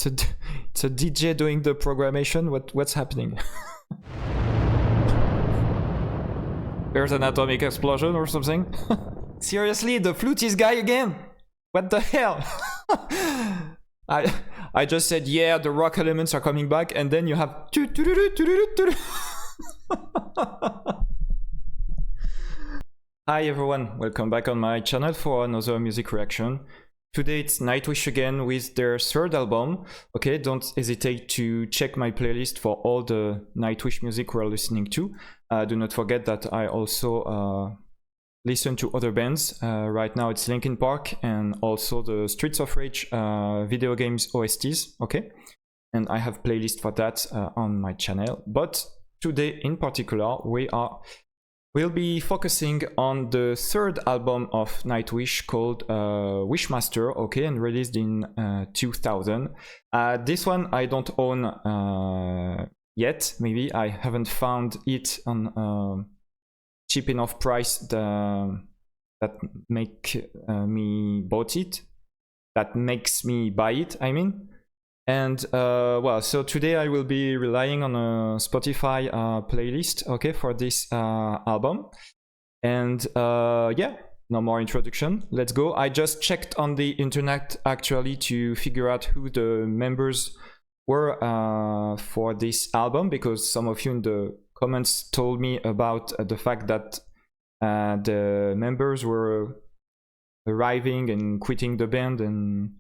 it's a DJ doing the programmation. What's happening? There's an atomic explosion or something? Seriously, the flutist guy again? What the hell? I just said, yeah, the rock elements are coming back, and then you have... Hi everyone, welcome back on my channel for another music reaction. Today it's Nightwish again with their third album. Okay, don't hesitate to check my playlist for all the Nightwish music we're listening to. Do not forget that I also listen to other bands. Right now it's Linkin Park and also the Streets of Rage video games OSTs, okay? And I have playlist for that on my channel. But today in particular, we'll be focusing on the third album of Nightwish called Wishmaster, okay, and released in 2000. This one I don't own yet. Maybe I haven't found it on cheap enough price that make me bought it. That makes me buy it, I mean. And well, so today I will be relying on a Spotify playlist, okay, for this album. And yeah, no more introduction, let's go. I just checked on the internet actually to figure out who the members were for this album, because some of you in the comments told me about the fact that the members were arriving and quitting the band. And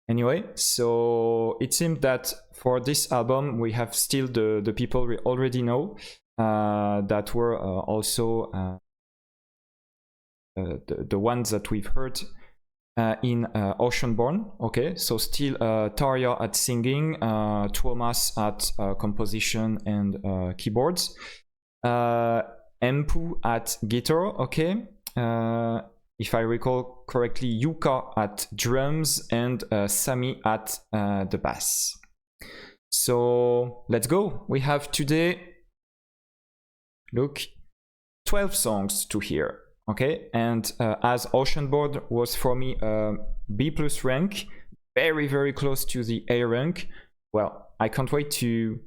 anyway, so it seemed that for this album we have still the people we already know that were also the ones that we've heard in Oceanborn, okay? So still Tarja at singing, Thomas at composition and keyboards, Empu at guitar, okay? If I recall correctly, Yuka at drums and Sami at the bass. So let's go. We have today, look, 12 songs to hear, okay? And as Oceanborn was for me B+ rank, very, very close to the A rank, well, I can't wait to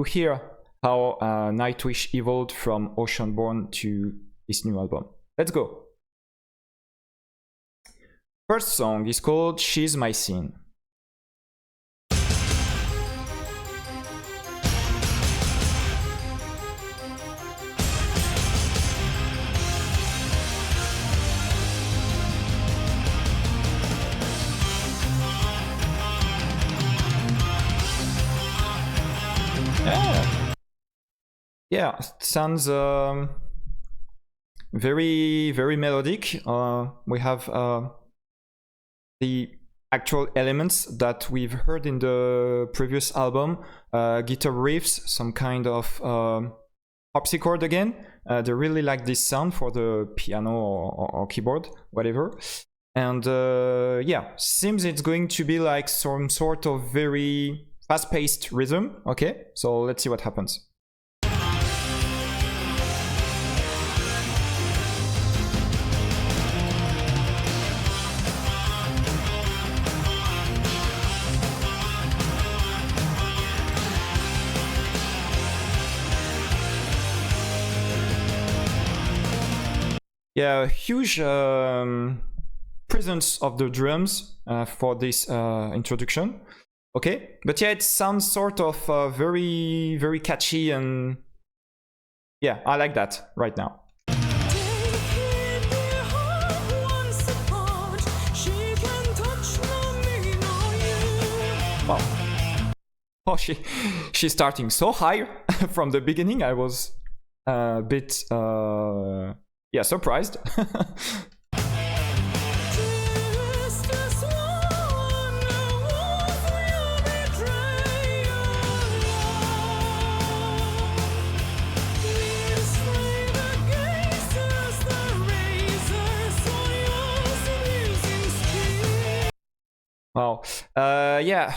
hear how Nightwish evolved from Oceanborn to this new album. Let's go. First song is called She's My Sin. Yeah, sounds very, very melodic. We have the actual elements that we've heard in the previous album, guitar riffs, some kind of harpsichord again. They really like this sound for the piano or keyboard, whatever. And yeah, seems it's going to be like some sort of very fast-paced rhythm, okay? So let's see what happens. Yeah, huge presence of the drums for this introduction. Okay, but yeah, it sounds sort of very, very catchy, and yeah, I like that right now. Wow. Oh, she's starting so high from the beginning. I was a bit yeah, surprised. Wow. Yeah,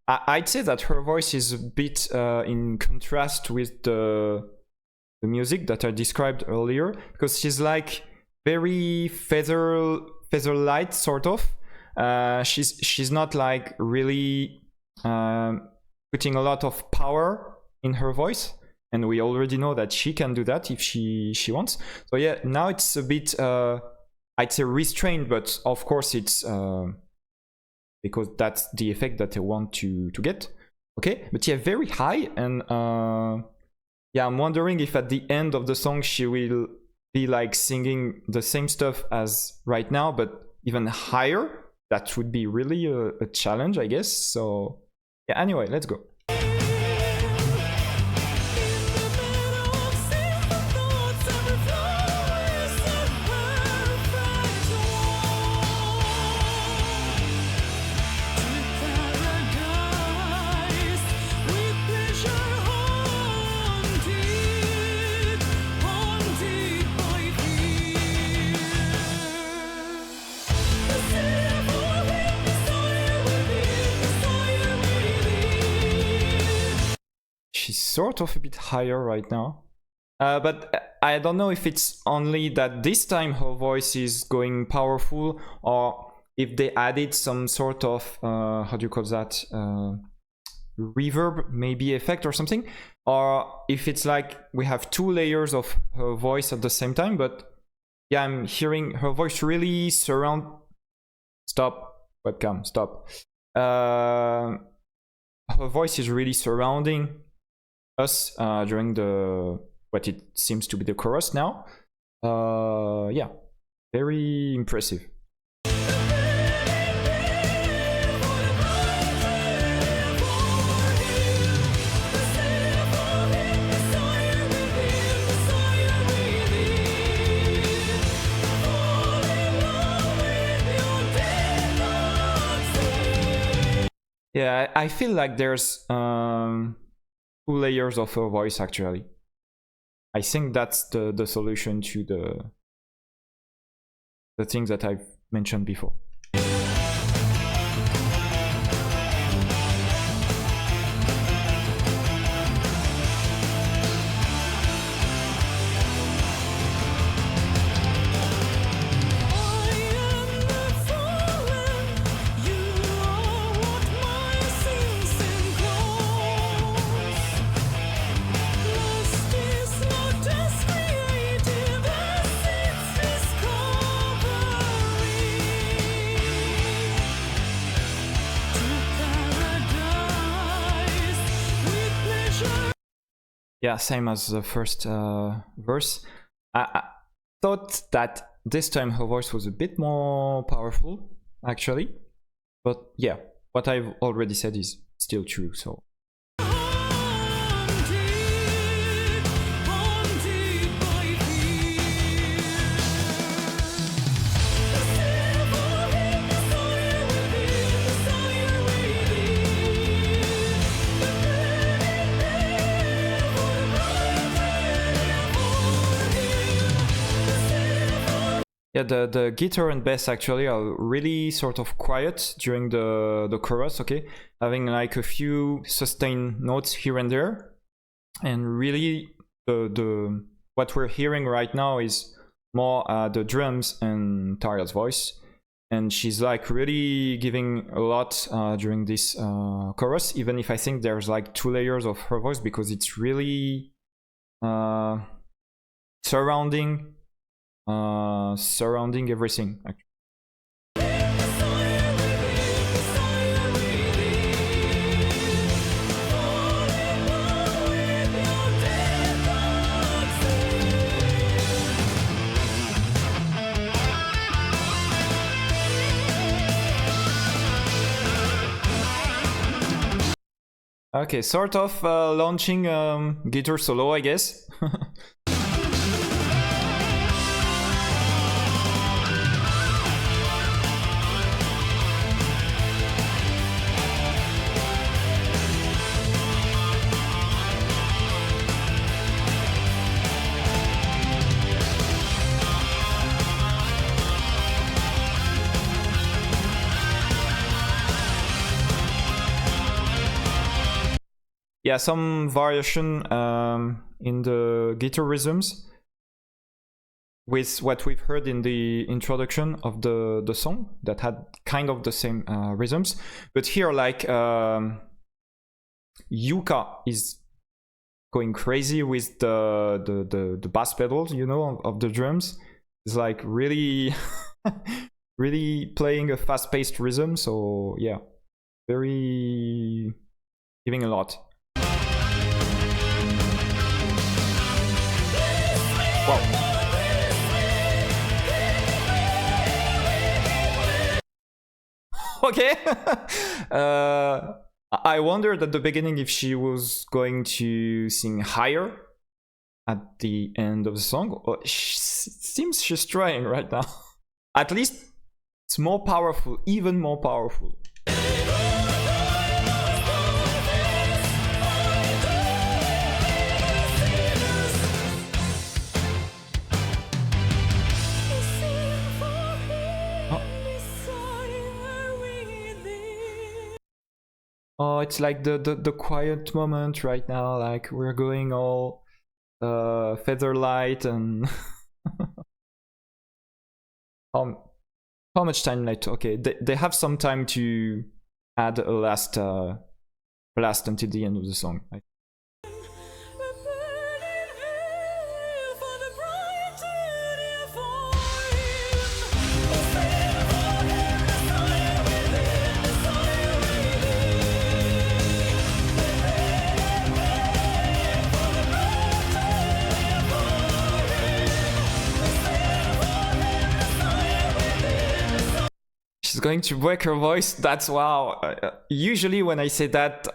I'd say that her voice is a bit in contrast with the music that I described earlier, because she's like very feather light sort of, She's not like really putting a lot of power in her voice, and we already know that she can do that if she wants. So yeah, now it's a bit I'd say restrained, but of course it's because that's the effect that I want to get. Okay, but yeah, very high, and yeah, I'm wondering if at the end of the song she will be like singing the same stuff as right now, but even higher. That would be really a challenge, I guess. So yeah, anyway, let's go. She's sort of a bit higher right now. But I don't know if it's only that this time her voice is going powerful, or if they added some sort of, how do you call that? Reverb, maybe effect or something. Or if it's like we have two layers of her voice at the same time. But yeah, I'm hearing her voice really surround. Stop, webcam, stop. Her voice is really surrounding us during the what it seems to be the chorus now. Yeah, very impressive. Yeah, I feel like there's two layers of her voice actually. I think that's the solution to the things that I've mentioned before. Yeah, same as the first verse. I thought that this time her voice was a bit more powerful, actually. But yeah, what I've already said is still true, so. Yeah, the guitar and bass actually are really sort of quiet during the chorus, okay? Having like a few sustained notes here and there. And really the what we're hearing right now is more the drums and Tariel's voice. And she's like really giving a lot during this chorus, even if I think there's like two layers of her voice, because it's really surrounding everything actually. Okay, sort of launching guitar solo, I guess. Yeah, some variation in the guitar rhythms. with what we've heard in the introduction of the song that had kind of the same rhythms, but here like Yuka is going crazy with the bass pedals, you know, of the drums. It's like really really playing a fast-paced rhythm, so yeah, very giving a lot. Wow. Okay. I wondered at the beginning if she was going to sing higher at the end of the song. Oh, seems she's trying right now. At least it's more powerful, even more powerful. Oh, it's like the quiet moment right now, like we're going all featherlight and how much time left? Okay, they have some time to add a last blast until the end of the song. She's going to break her voice. That's wow. Usually when I say that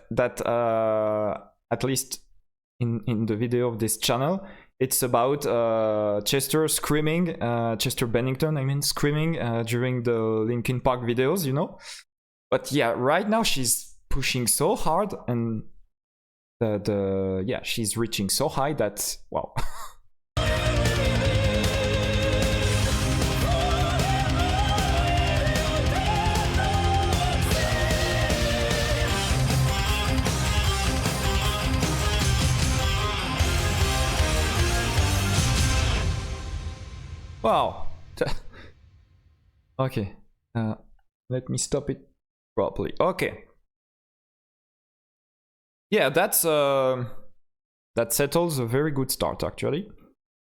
at least in the video of this channel, it's about Chester screaming, Chester Bennington, I mean, screaming during the Linkin Park videos, you know. But yeah, right now she's pushing so hard, and yeah, she's reaching so high that wow. Wow. Okay. Let me stop it properly. Okay. Yeah, that settles a very good start actually.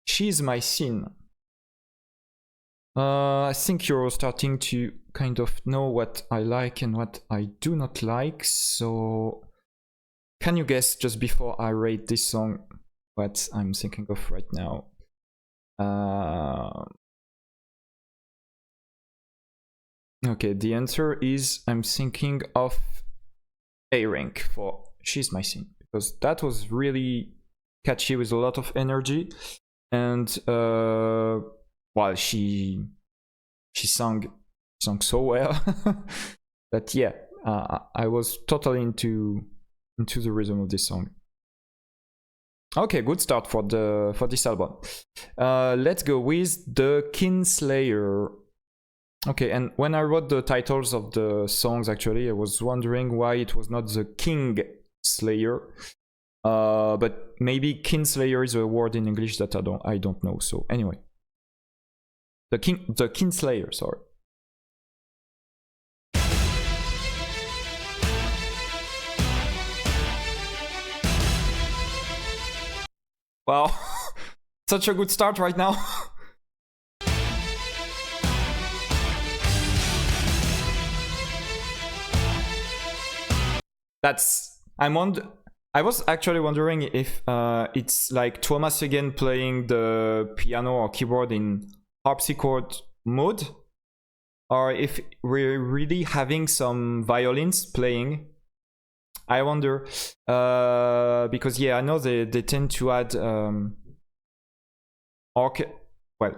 She's my scene. I think you're starting to kind of know what I like and what I do not like. So can you guess, just before I rate this song, what I'm thinking of right now? Okay, the answer is I'm thinking of A rank for She's My Scene, because that was really catchy with a lot of energy, and while she sung so well. But yeah, I was totally into the rhythm of this song. Okay, good start for this album. Let's go with the Kinslayer. Okay, and when I wrote the titles of the songs, actually, I was wondering why it was not the King Slayer. But maybe Kinslayer is a word in English that I don't know. So anyway, the Kinslayer, sorry. Wow, such a good start right now. I was actually wondering if it's like Thomas again playing the piano or keyboard in harpsichord mode, or if we're really having some violins playing. I wonder, because yeah, I know they tend to add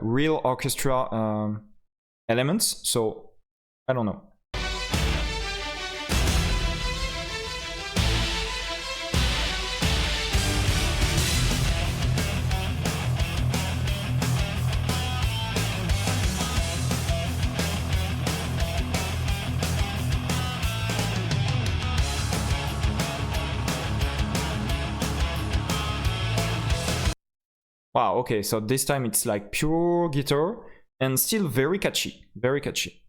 real orchestra elements, so I don't know. Wow, okay, so this time it's like pure guitar and still very catchy, very catchy.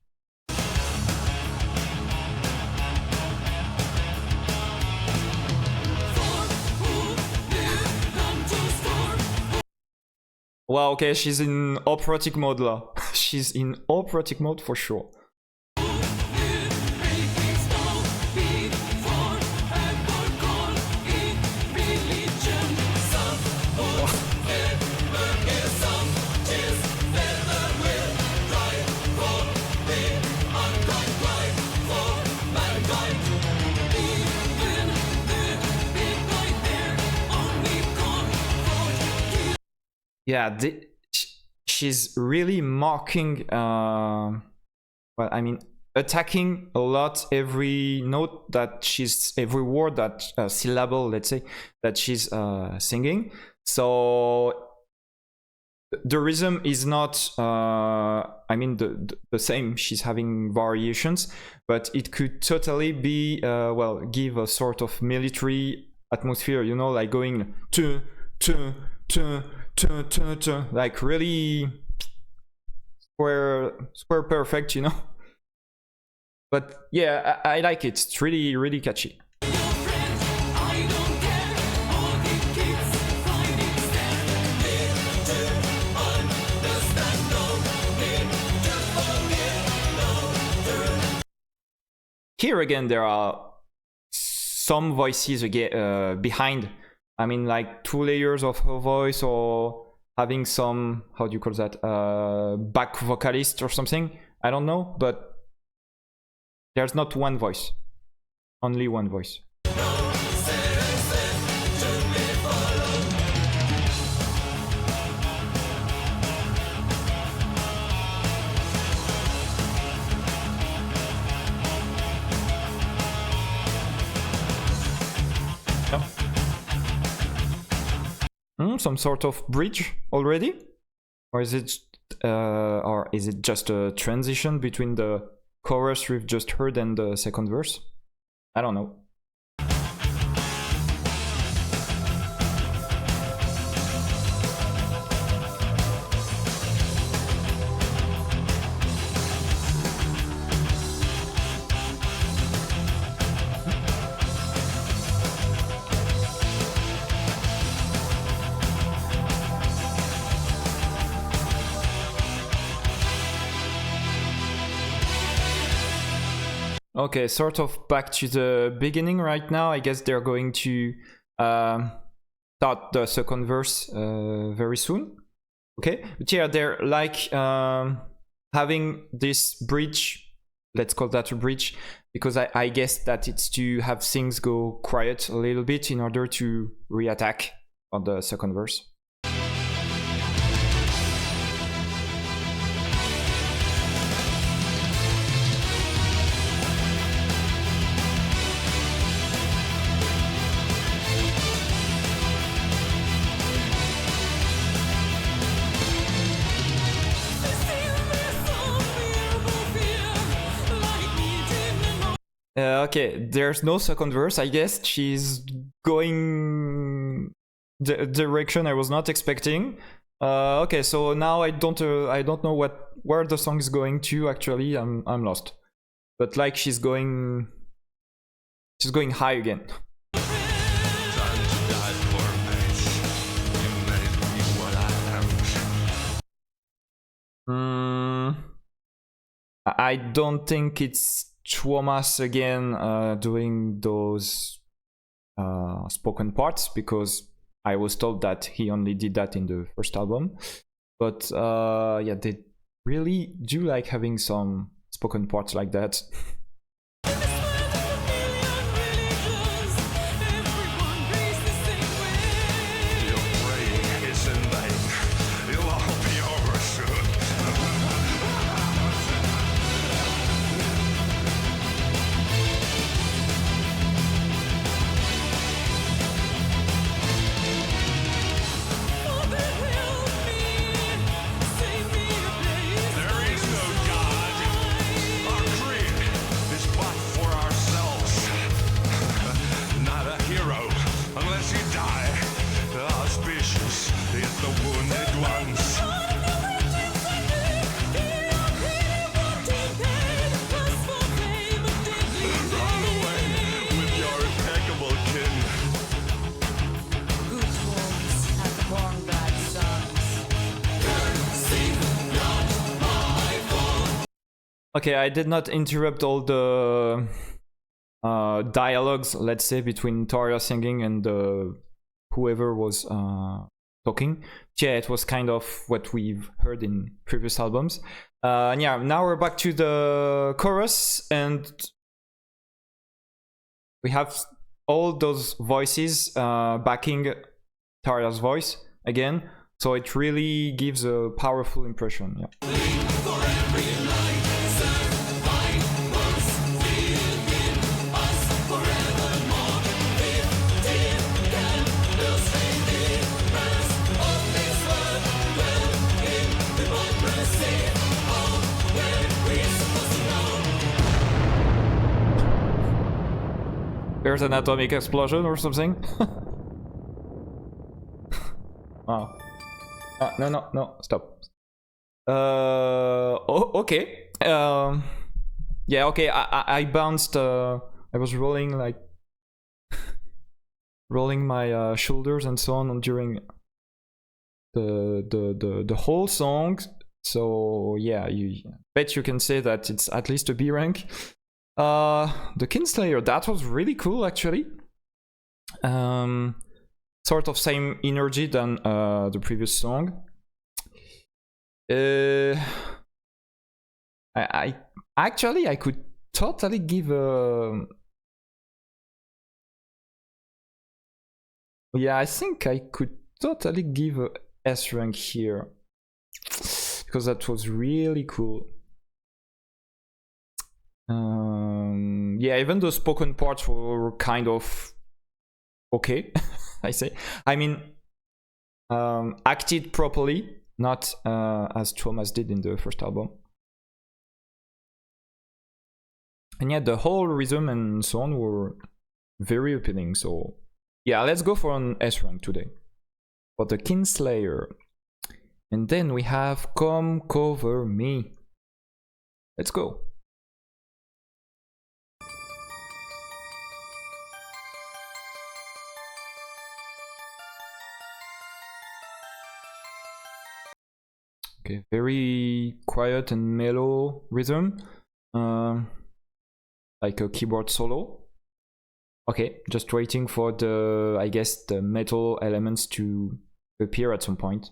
Wow, okay, she's in operatic mode là. She's in operatic mode for sure. Yeah, she's really marking, well, I mean, attacking a lot every note that she's, every word that, syllable, let's say, that she's singing. So the rhythm is not, I mean, the same, she's having variations, but it could totally be, well, give a sort of military atmosphere, you know, like going to, like really square perfect, you know. But yeah, I like it. It's really, really catchy. Here again, there are some voices again behind. I mean, like 2 layers of her voice, or having some, how do you call that, back vocalist or something. I don't know, but there's not one voice, only one voice. Some sort of bridge already, or is it just a transition between the chorus we've just heard and the second verse? I don't know. Okay, sort of back to the beginning right now. I guess they're going to start the second verse very soon. Okay, but yeah, they're like having this bridge. Let's call that a bridge, because I guess that it's to have things go quiet a little bit in order to re-attack on the second verse. Okay, there's no second verse. I guess she's going the direction I was not expecting. Okay, so now I don't know where the song is going to. Actually, I'm lost. But like she's going high again. I don't think it's Thomas again doing those spoken parts, because I was told that he only did that in the first album. But yeah, they really do like having some spoken parts like that. Okay, I did not interrupt all the dialogues, let's say, between Taria singing and whoever was talking. Yeah, it was kind of what we've heard in previous albums. And yeah, now we're back to the chorus, and we have all those voices backing Taria's voice again, so it really gives a powerful impression. Yeah. There's an atomic explosion or something. Oh. No, stop. Oh, okay. Yeah, okay, I bounced, I was rolling, like, rolling my shoulders and so on during the whole song. So, yeah, bet you can say that it's at least a B rank. The Kinslayer, that was really cool, actually. Sort of same energy than the previous song. I actually, I could totally give a... Yeah, I think I could totally give a S rank here, because that was really cool. Yeah, even the spoken parts were kind of okay. I say, I mean, acted properly, not as Thomas did in the first album. And yeah, the whole rhythm and so on were very appealing. So yeah, let's go for an S rank today for the Kinslayer. And then we have Come Cover Me. Let's go. Okay, very quiet and mellow rhythm, like a keyboard solo. Okay, just waiting for the, I guess, the metal elements to appear at some point.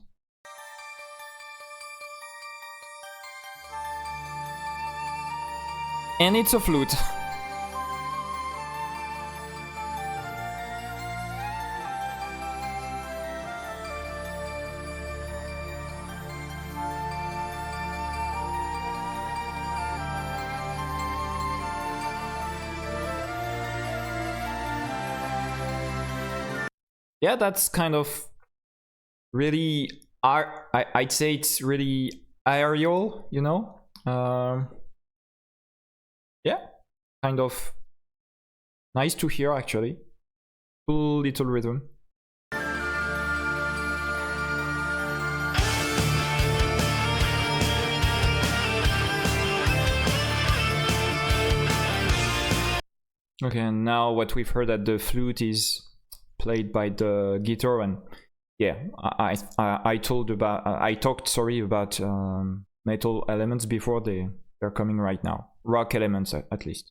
And it's a flute. Yeah, that's kind of really, I'd say it's really aerial, you know? Yeah, kind of nice to hear, actually. Cool little rhythm. Okay, and now what we've heard at the flute is played by the guitar, and yeah, I talked about metal elements before. They're coming right now, rock elements at least.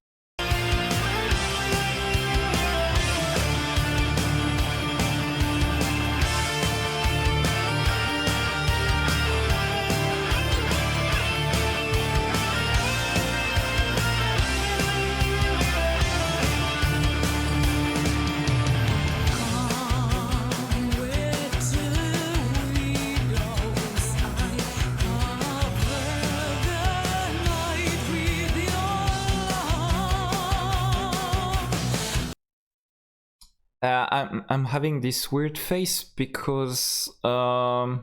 I'm having this weird face because yeah,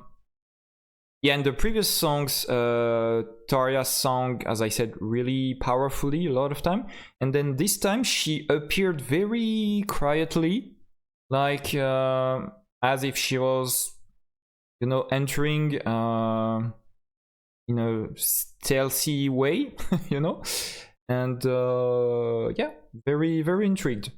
in the previous songs Taria sang, as I said, really powerfully a lot of time, and then this time she appeared very quietly, like as if she was, you know, entering in a stealthy way, you know, and yeah, very, very intrigued.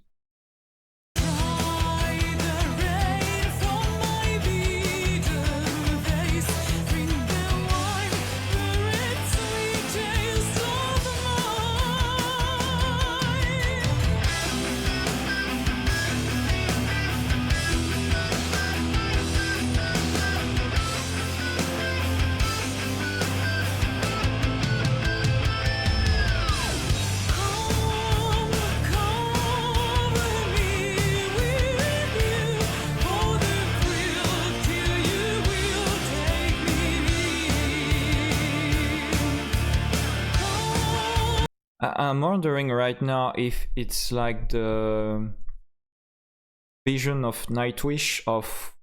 I'm wondering right now if it's like the vision of Nightwish of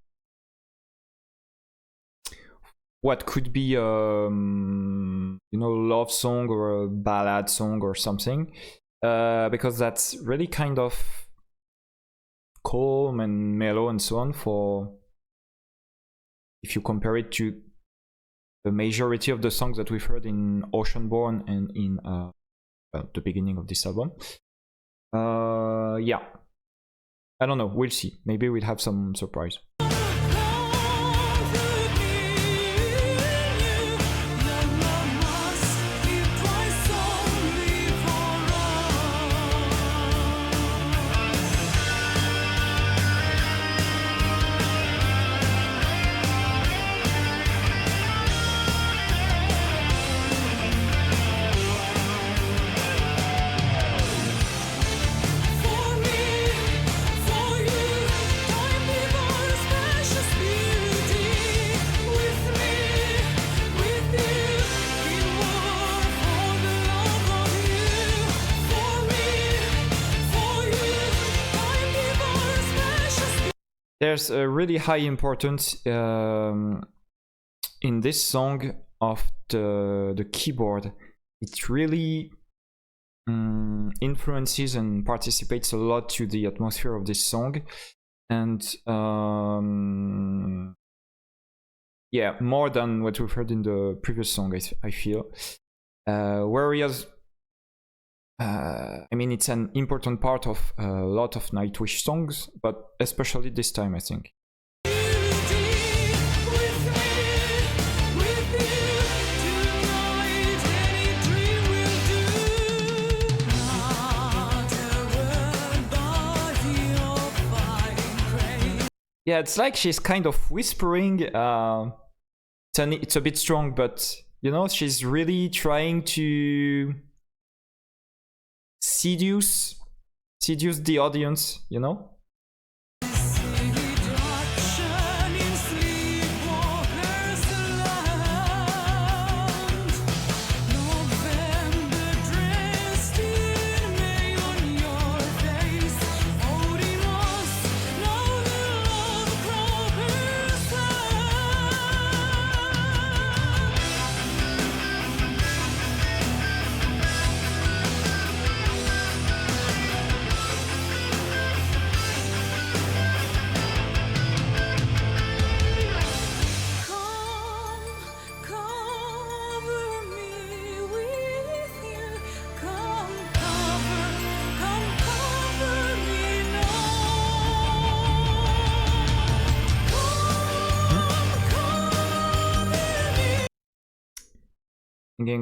what could be love song or a ballad song or something, because that's really kind of calm and mellow and so on, for if you compare it to the majority of the songs that we've heard in Oceanborn and in the beginning of this album. Yeah, I don't know, we'll see, maybe we'll have some surprise. There's a really high importance in this song of the keyboard. It really influences and participates a lot to the atmosphere of this song, and yeah, more than what we've heard in the previous song, I feel. Whereas I mean, it's an important part of a lot of Nightwish songs, but especially this time, I think. Yeah, it's like she's kind of whispering. It's a bit strong, but you know, she's really trying to seduce the audience, you know?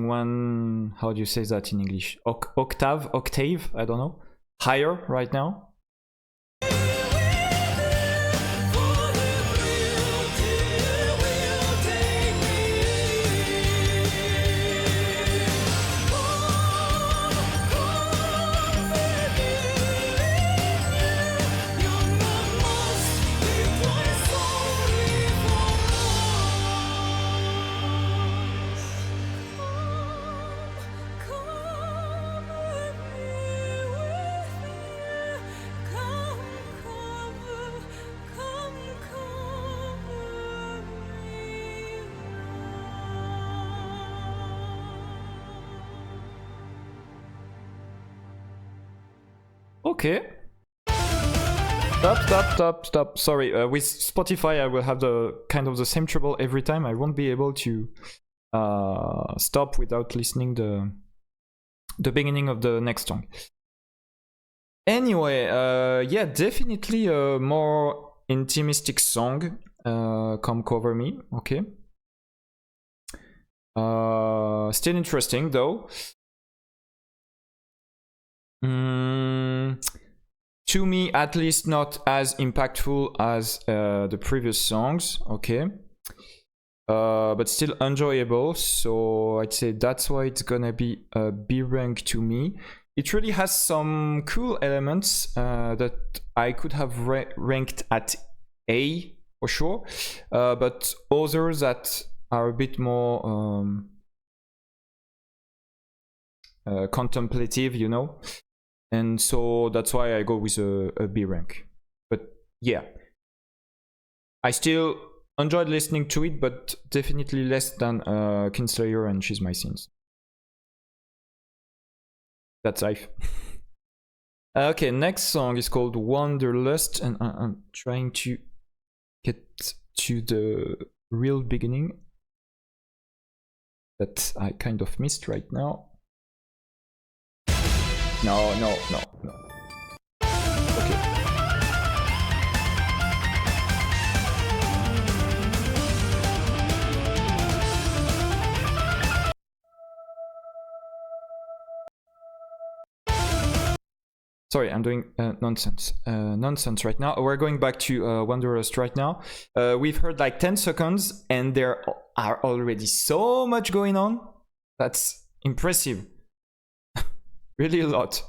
One, how do you say that in English? Octave, I don't know. Higher right now. Okay. Stop. Sorry, with Spotify I will have the kind of the same trouble every time. I won't be able to stop without listening the beginning of the next song. Anyway, yeah, definitely a more intimistic song. Come Cover Me, okay. Still interesting though. To me, at least, not as impactful as the previous songs, okay, but still enjoyable. So I'd say that's why it's gonna be a B rank to me. It really has some cool elements that I could have ranked at A for sure, but others that are a bit more contemplative, you know, and so that's why I go with a B rank. But yeah, I still enjoyed listening to it, but definitely less than Kinslayer and She's My Sins. That's life. Okay, next song is called Wanderlust, and I'm trying to get to the real beginning that I kind of missed right now. No. Okay. Sorry, I'm doing nonsense right now. We're going back to Wanderlust right now. We've heard like 10 seconds and there are already so much going on. That's impressive. Really a lot.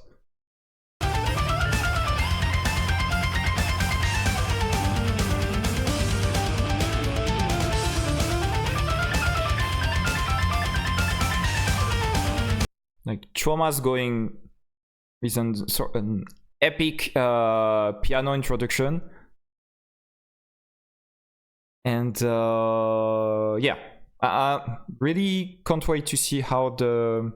Like Trauma's going with an epic piano introduction, and yeah, I really can't wait to see how the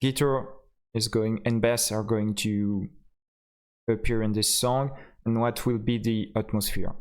guitar is going and bass are going to appear in this song and what will be the atmosphere.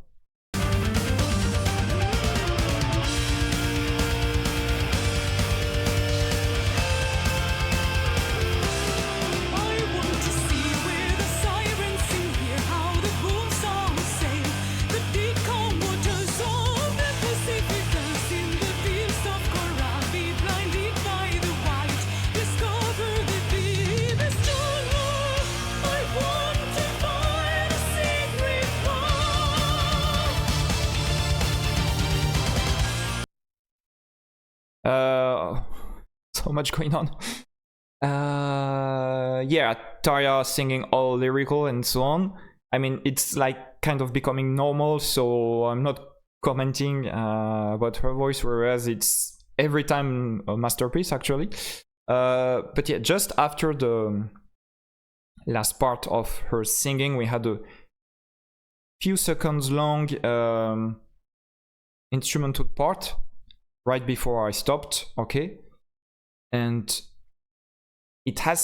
So much going on. Yeah, Tarja singing all lyrical and so on. I mean, it's like kind of becoming normal, so I'm not commenting about her voice, whereas it's every time a masterpiece actually. But yeah, just after the last part of her singing, we had a few seconds long instrumental part right before I stopped, okay? And it had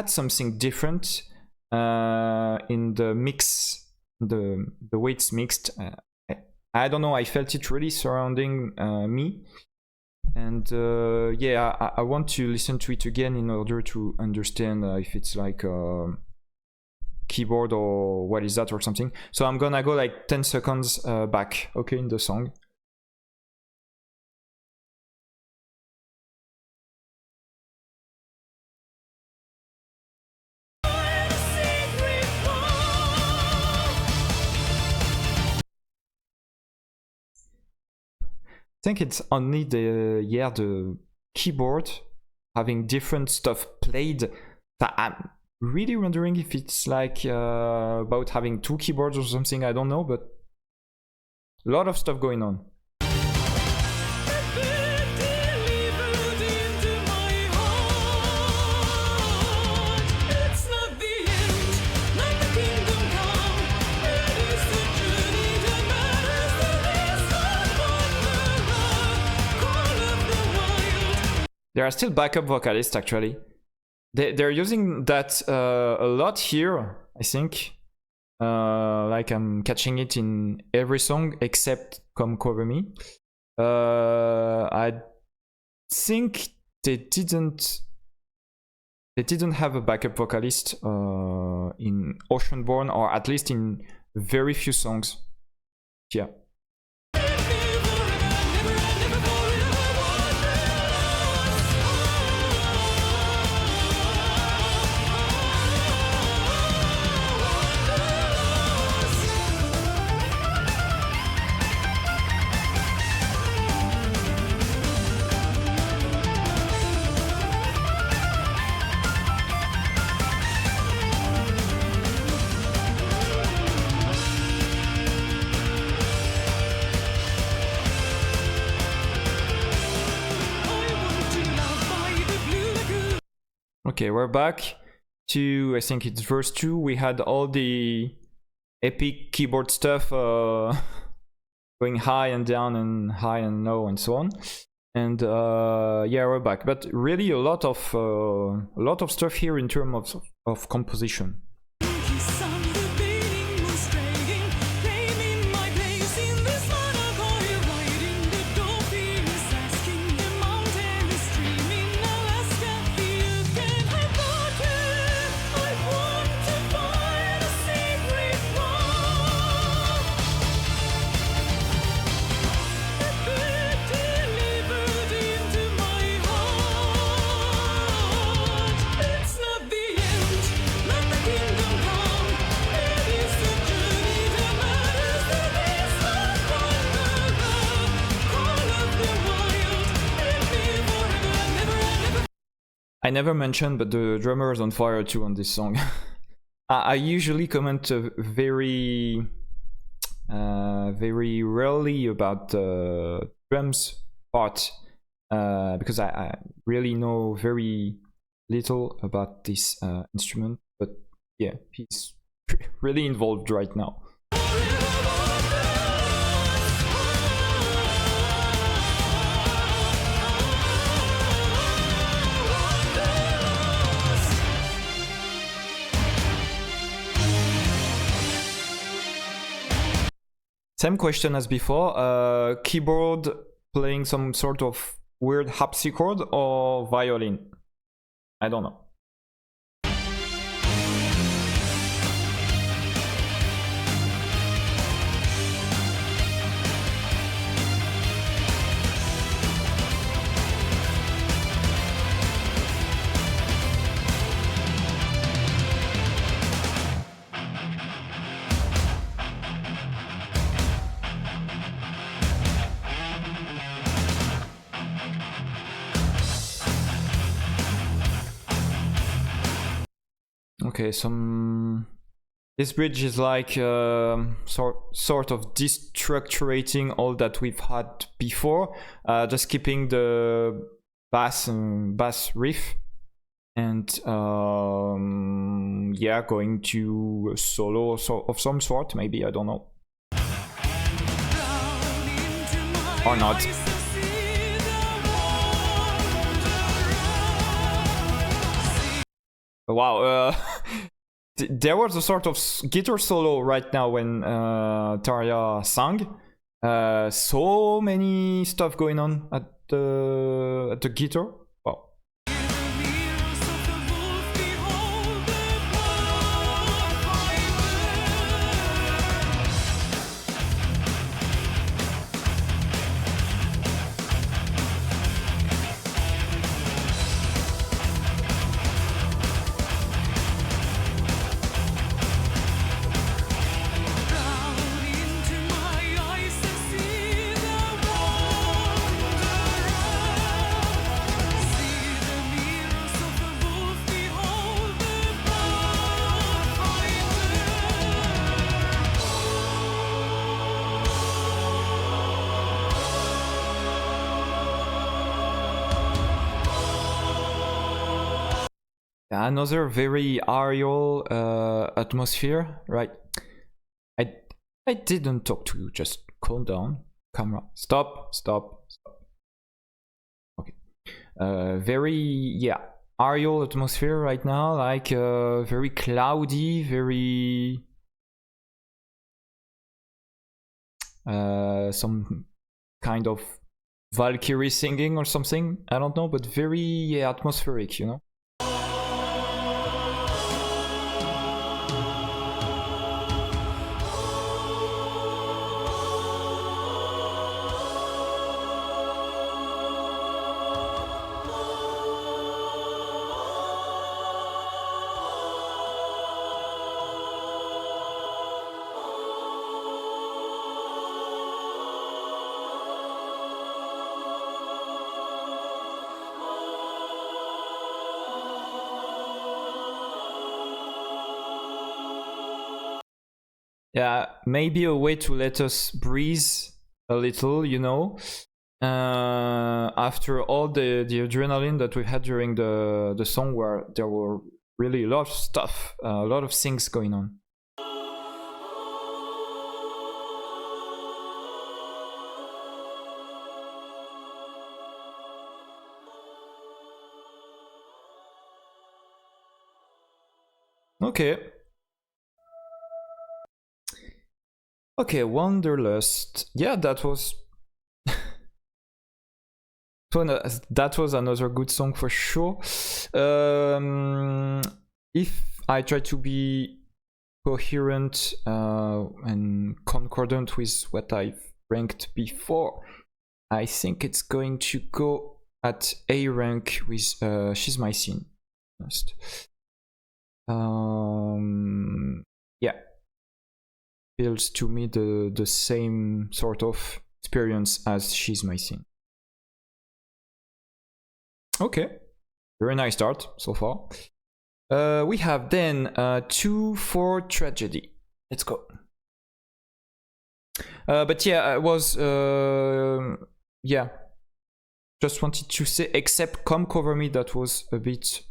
something different in the mix, the way it's mixed. I don't know, I felt it really surrounding me. And yeah, I want to listen to it again in order to understand if it's like a keyboard or what is that or something. So I'm gonna go like 10 seconds back, okay, in the song. I think it's only the keyboard having different stuff played that I'm really wondering if it's like about having two keyboards or something. I don't know, but a lot of stuff going on. There are still backup vocalists actually. They're using that a lot here, I think. Like I'm catching it in every song except Come Cover Me. I think they didn't have a backup vocalist in Oceanborn, or at least in very few songs. Yeah. Okay, we're back to, I think it's verse 2. We had all the epic keyboard stuff going high and down and high and low and so on. And yeah, we're back. But really a lot of stuff here in terms of composition. I never mentioned, but the drummer is on fire too on this song. I usually comment very rarely about the drums part because I really know very little about this instrument. But yeah, he's really involved right now. Same question as before, keyboard playing some sort of weird harpsichord or violin? I don't know. Okay, this bridge is like sort of destructurating all that we've had before, just keeping the bass riff, and yeah, going to a solo of some sort, maybe, I don't know, or not. Wow, there was a sort of guitar solo right now when Tarja sang. So many stuff going on at the guitar. Wow. Another very aerial atmosphere, right? I didn't talk to you, just calm down. Camera, stop. Okay. Very, yeah, aerial atmosphere right now, like very cloudy, very some kind of Valkyrie singing or something, I don't know, but very, yeah, atmospheric, you know? Yeah, maybe a way to let us breathe a little, you know, after all the adrenaline that we had during the song, where there were really a lot of stuff, a lot of things going on. Okay. Okay, Wanderlust. Yeah, that was that was another good song for sure. If I try to be coherent and concordant with what I've ranked before, I think it's going to go at A rank with She's My Scene. Yeah, feels to me the same sort of experience as She's My Scene. Okay, very nice start so far. We have then 2 for Tragedy. Let's go. But yeah, I was yeah, just wanted to say, except Come Cover Me, that was a bit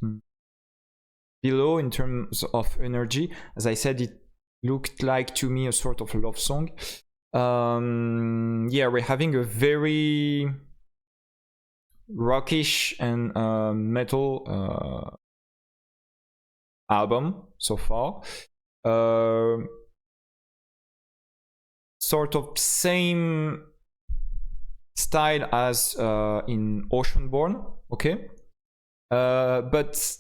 below in terms of energy. As I said, it looked like to me a sort of love song. Yeah, we're having a very rockish and metal album so far. Sort of same style as in Oceanborn, okay? But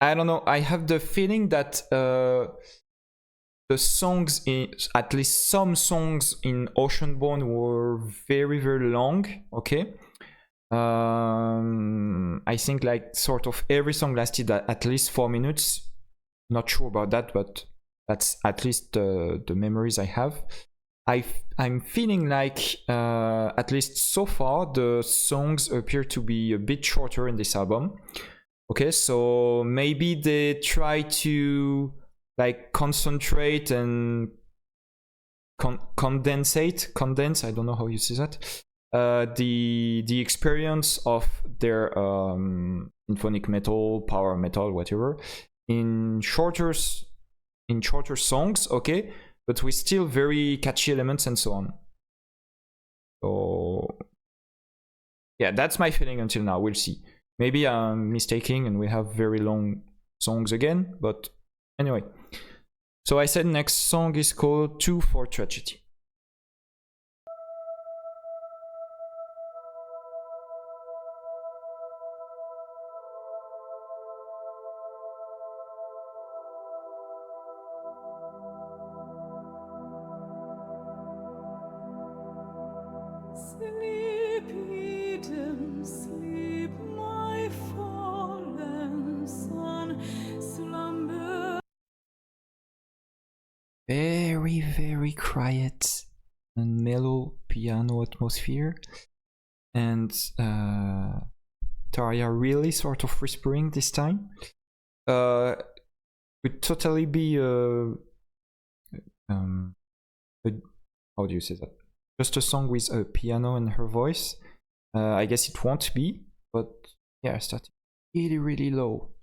I don't know, I have the feeling that the songs, at least some songs in Oceanborn, were very, very long, okay? I think like sort of every song lasted at least 4 minutes. Not sure about that, but that's at least the memories I have. I'm feeling like, at least so far, the songs appear to be a bit shorter in this album. Okay, so maybe they try to like concentrate and condense, I don't know how you say that, the experience of their symphonic metal, power metal, whatever, in shorter songs, okay, but with still very catchy elements and so on. So yeah, that's my feeling until now. We'll see. Maybe I'm mistaken and we have very long songs again, but anyway. So I said next song is called 2 for Tragedy. Very, very quiet and mellow piano atmosphere, and Taria really sort of whispering this time. Could totally be how do you say that? Just a song with a piano and her voice. I guess it won't be, but yeah, starting really, really low.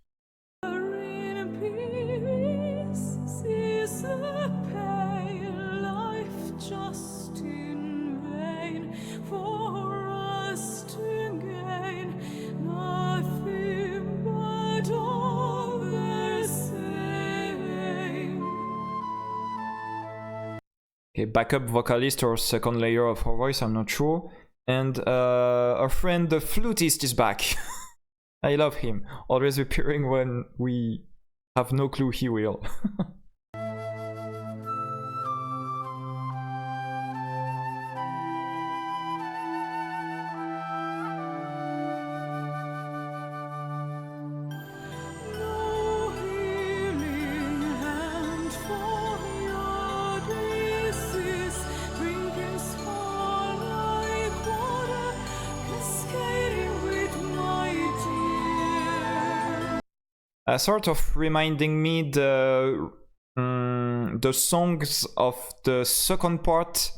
Okay, backup vocalist or second layer of her voice, I'm not sure. And our friend the flutist is back. I love him, always appearing when we have no clue he will. Sort of reminding me the songs of the second part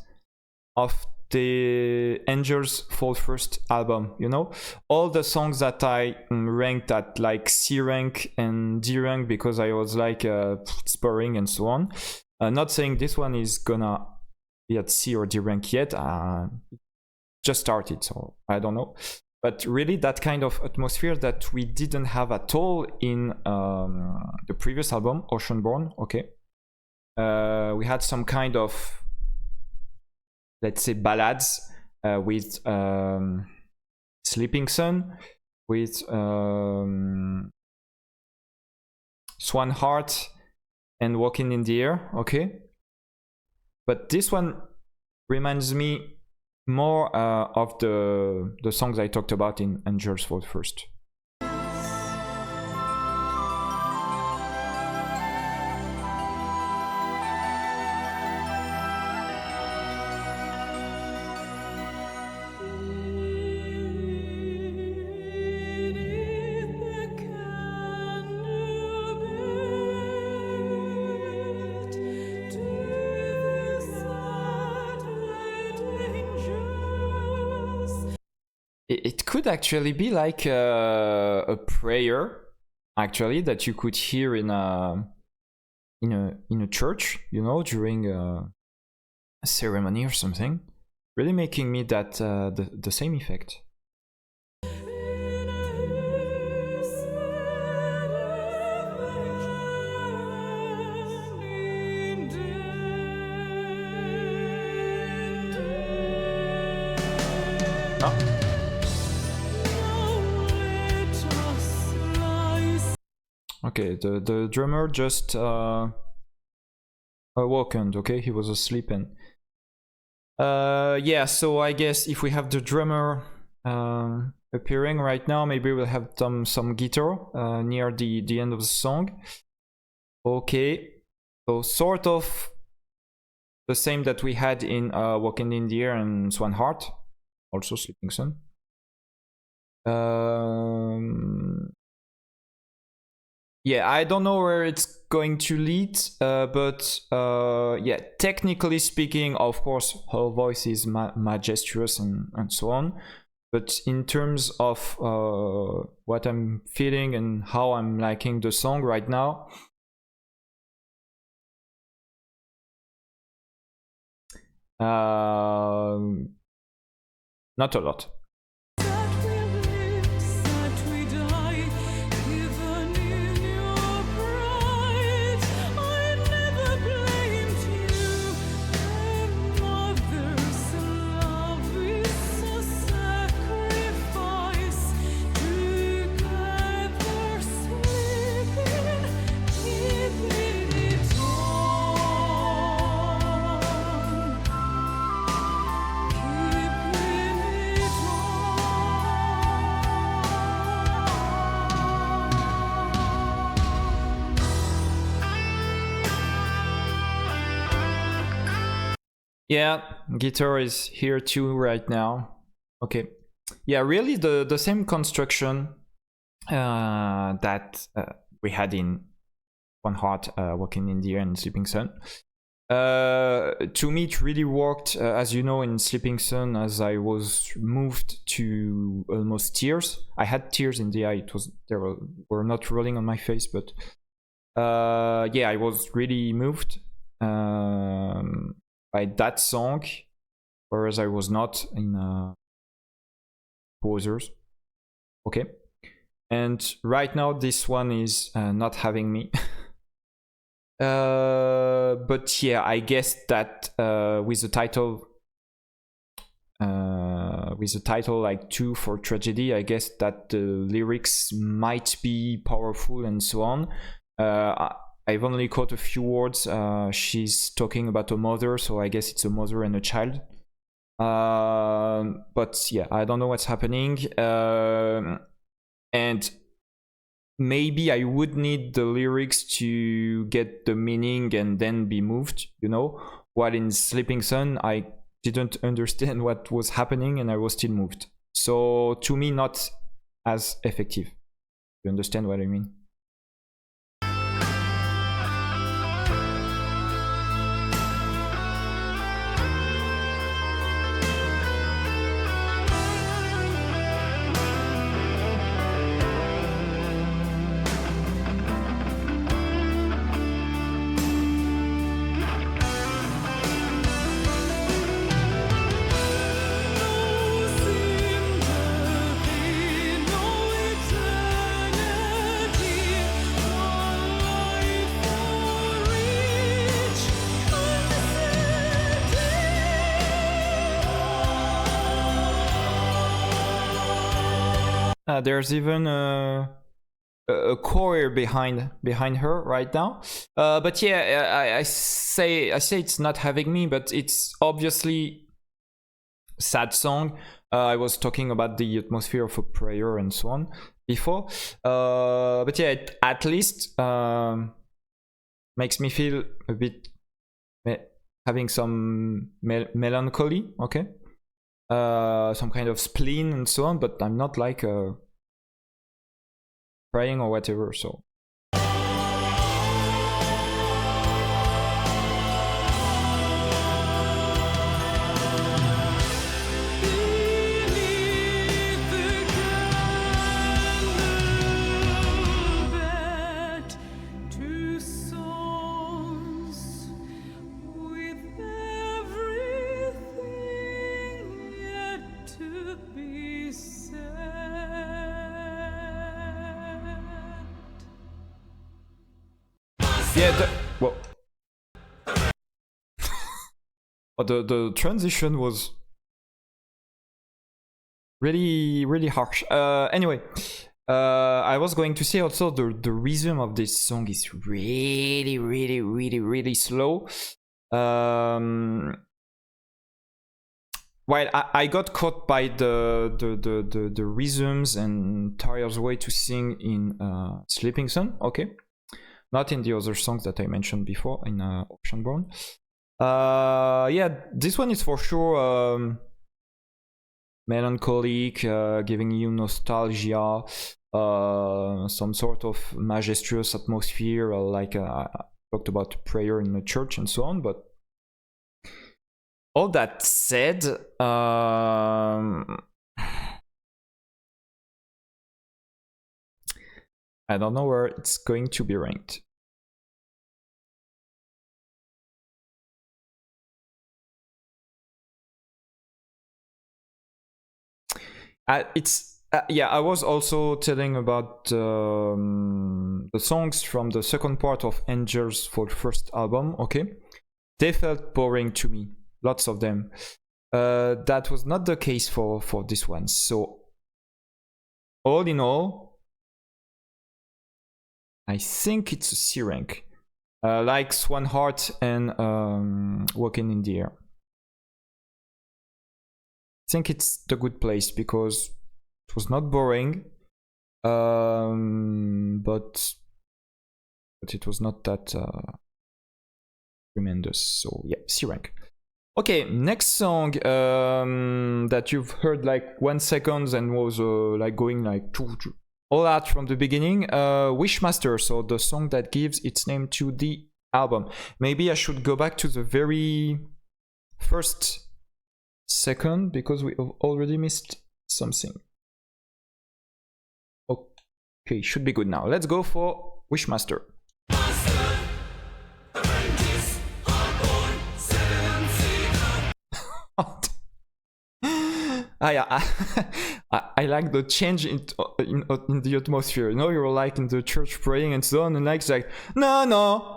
of the Angels Fall First album, you know? All the songs that I ranked at like C rank and D rank because I was like it's boring and so on. Not saying this one is gonna be at C or D rank yet. Just started, so I don't know. But really that kind of atmosphere that we didn't have at all in the previous album, Oceanborn, okay? We had some kind of, let's say, ballads with Sleeping Sun, with Swan Heart and Walking in the Air, okay? But this one reminds me more of the songs I talked about in Angels Fall First. It could actually be like a prayer, actually, that you could hear in a church, you know, during a ceremony or something. Really making me that the same effect. Oh. Okay, the drummer just awakened, okay? He was asleep and... yeah, so I guess if we have the drummer appearing right now, maybe we'll have some guitar near the end of the song. Okay, so sort of the same that we had in Walking in the Air and Swan Heart, also Sleeping Sun. Yeah, I don't know where it's going to lead, but yeah, technically speaking, of course, her voice is majestuous and so on. But in terms of what I'm feeling and how I'm liking the song right now, not a lot. Yeah, guitar is here too right now. Okay. Yeah, really the same construction that we had in One Heart, Walking in the Air and Sleeping Sun. To me it really worked, as you know, in Sleeping Sun, as I was moved to almost tears. I had tears in the eye. They were not rolling on my face, but yeah, I was really moved by that song, whereas I was not in Posers. Okay, and right now this one is not having me. But yeah, I guess that with the title like 2 for Tragedy, I guess that the lyrics might be powerful and so on. I've only caught a few words. She's talking about a mother, so I guess it's a mother and a child. But yeah, I don't know what's happening. And maybe I would need the lyrics to get the meaning and then be moved, you know? While in Sleeping Sun, I didn't understand what was happening and I was still moved. So to me, not as effective. You understand what I mean? There's even a choir behind her right now. But yeah, I say it's not having me, but it's obviously sad song. I was talking about the atmosphere of a prayer and so on before. But yeah, it at least makes me feel a bit having some melancholy, okay? Some kind of spleen and so on, but I'm not like praying or whatever, so. Yeah, well, the transition was really harsh. Anyway, I was going to say also the rhythm of this song is really slow. While I got caught by the rhythms and Tyler's way to sing in Sleeping Sun, okay. Not in the other songs that I mentioned before in Oceanborn. Yeah, this one is for sure melancholic, giving you nostalgia, some sort of majestuous atmosphere, like I talked about prayer in the church and so on. But all that said, I don't know where it's going to be ranked. Yeah, I was also telling about the songs from the second part of Angels for the first album, okay? They felt boring to me, lots of them. That was not the case for this one. So, all in all, I think it's a C rank, like Swan Heart and Walking in the Air. I think it's the good place because it was not boring, but it was not that tremendous. So yeah, C rank. Okay, next song that you've heard like 1 second and was like going like all out from the beginning. Wishmaster, so the song that gives its name to the album. Maybe I should go back to the very first second because we have already missed something. Okay, should be good now. Let's go for Wishmaster. I like the change in the atmosphere. You know, you're like in the church praying and so on, and like it's like no.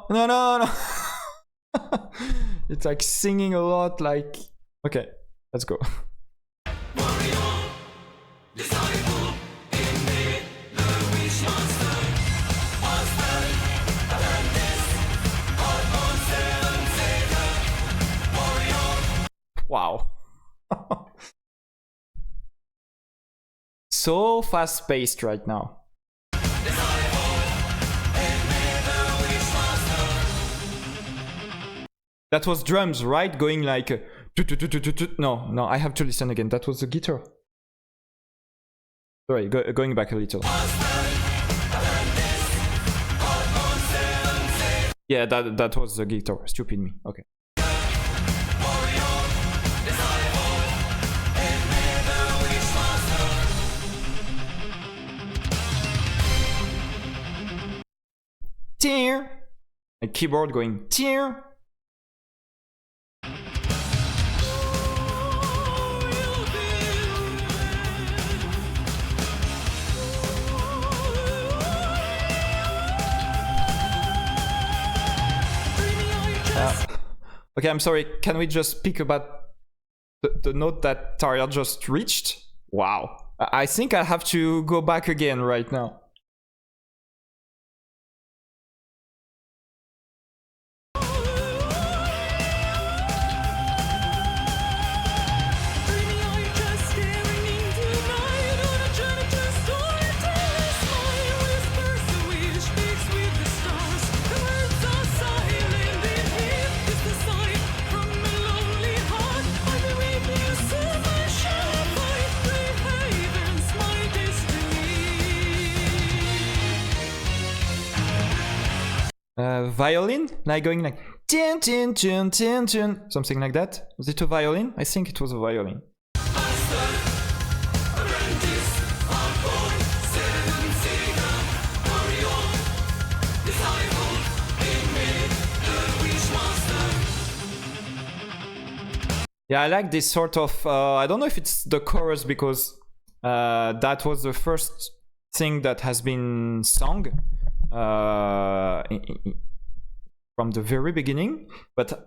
It's like singing a lot. Like okay, let's go. Wow. So fast-paced right now. That was drums, right? Going like no, I have to listen again. That was the guitar. Sorry, going back a little. Yeah, that was the guitar. Stupid me. Okay. Tear. A keyboard going tear. Okay, I'm sorry. Can we just speak about the note that Tarja just reached? Wow. I think I have to go back again right now. Violin, like going like tin tin tin tin tin, something like that. Was it a violin? I think it was a violin. Yeah, I like this sort of. I don't know if it's the chorus because that was the first thing that has been sung. From the very beginning, but I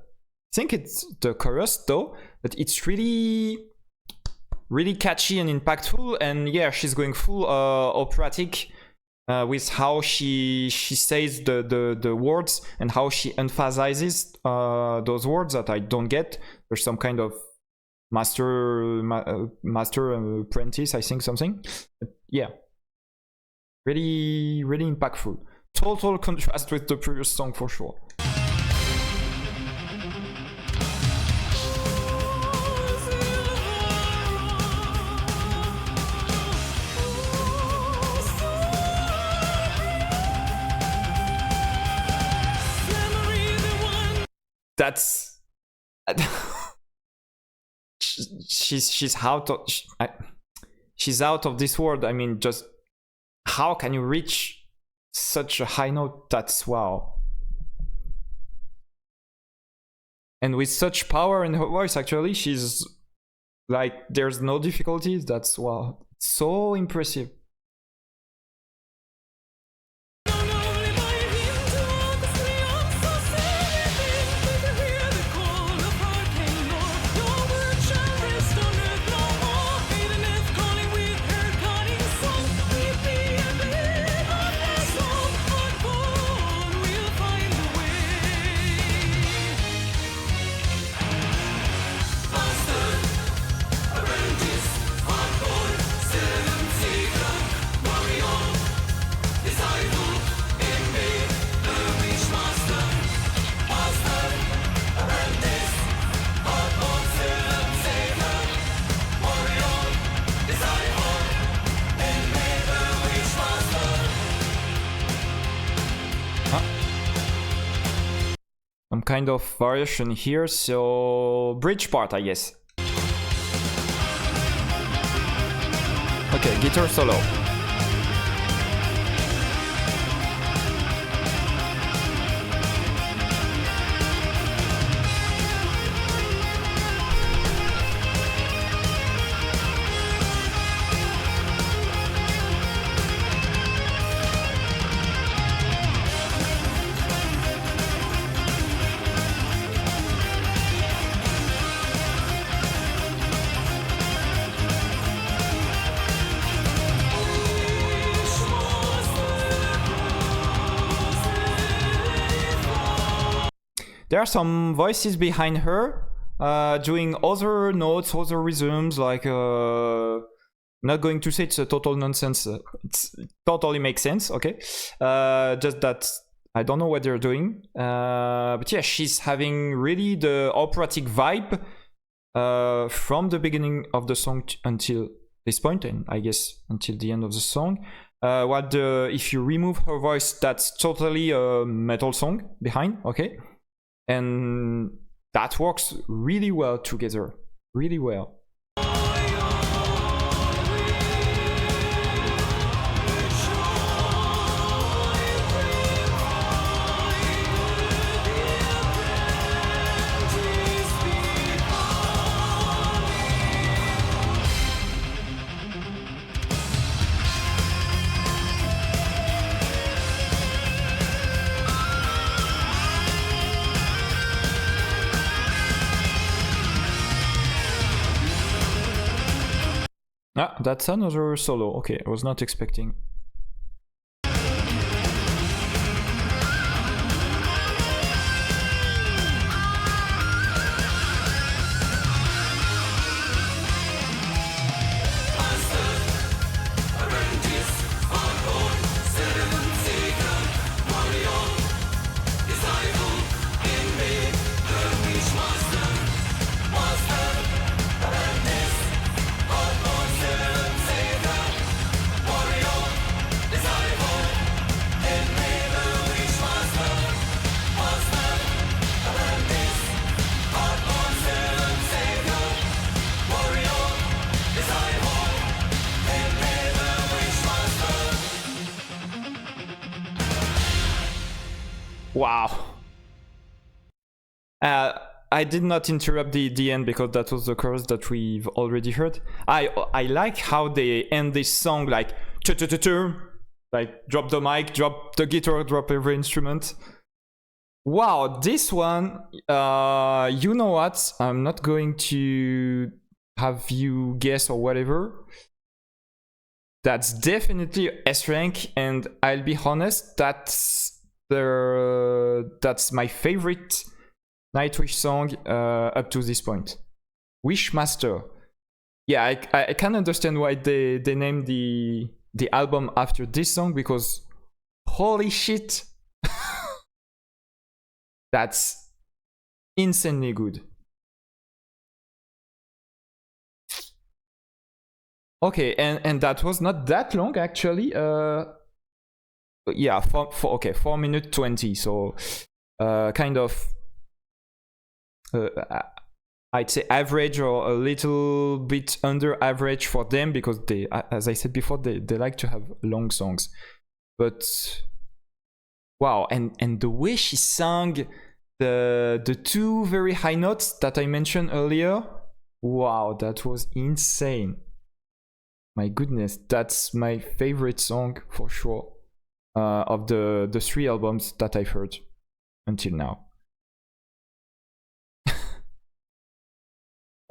think it's the chorus though, that it's really catchy and impactful, and yeah, she's going full operatic with how she says the words and how she emphasizes those words that I don't get. There's some kind of master apprentice, I think, something. But yeah, really impactful. Total contrast with the previous song for sure. That's she's out of she's out of this world. I mean, just how can you reach such a high note? That's wow. And with such power in her voice, actually, she's like, there's no difficulties. That's wow. So impressive. Some kind of variation here, so bridge part, I guess. Okay, guitar solo. There are some voices behind her doing other notes, other rhythms, like not going to say it's a total nonsense. It totally makes sense, okay? Just that I don't know what they're doing. But yeah, she's having really the operatic vibe from the beginning of the song until this point, and I guess until the end of the song. If you remove her voice, that's totally a metal song behind, okay? And that works really well together, really well. Ah, that's another solo. Okay, I was not expecting. Wow. I did not interrupt the end because that was the chorus that we've already heard. I like how they end this song like like drop the mic, drop the guitar, drop every instrument. Wow, this one, you know what? I'm not going to have you guess or whatever. That's definitely S rank, and I'll be honest, that's my favorite Nightwish song up to this point. Wishmaster. Yeah, I can understand why they named the album after this song, because holy shit, that's insanely good. Okay, and that was not that long actually. Yeah, 4 minutes 20. So kind of I'd say average or a little bit under average for them, because they, as I said before, they like to have long songs. But wow, and the way she sang the two very high notes that I mentioned earlier, wow, that was insane. My goodness, that's my favorite song for sure of the 3 albums that I've heard until now.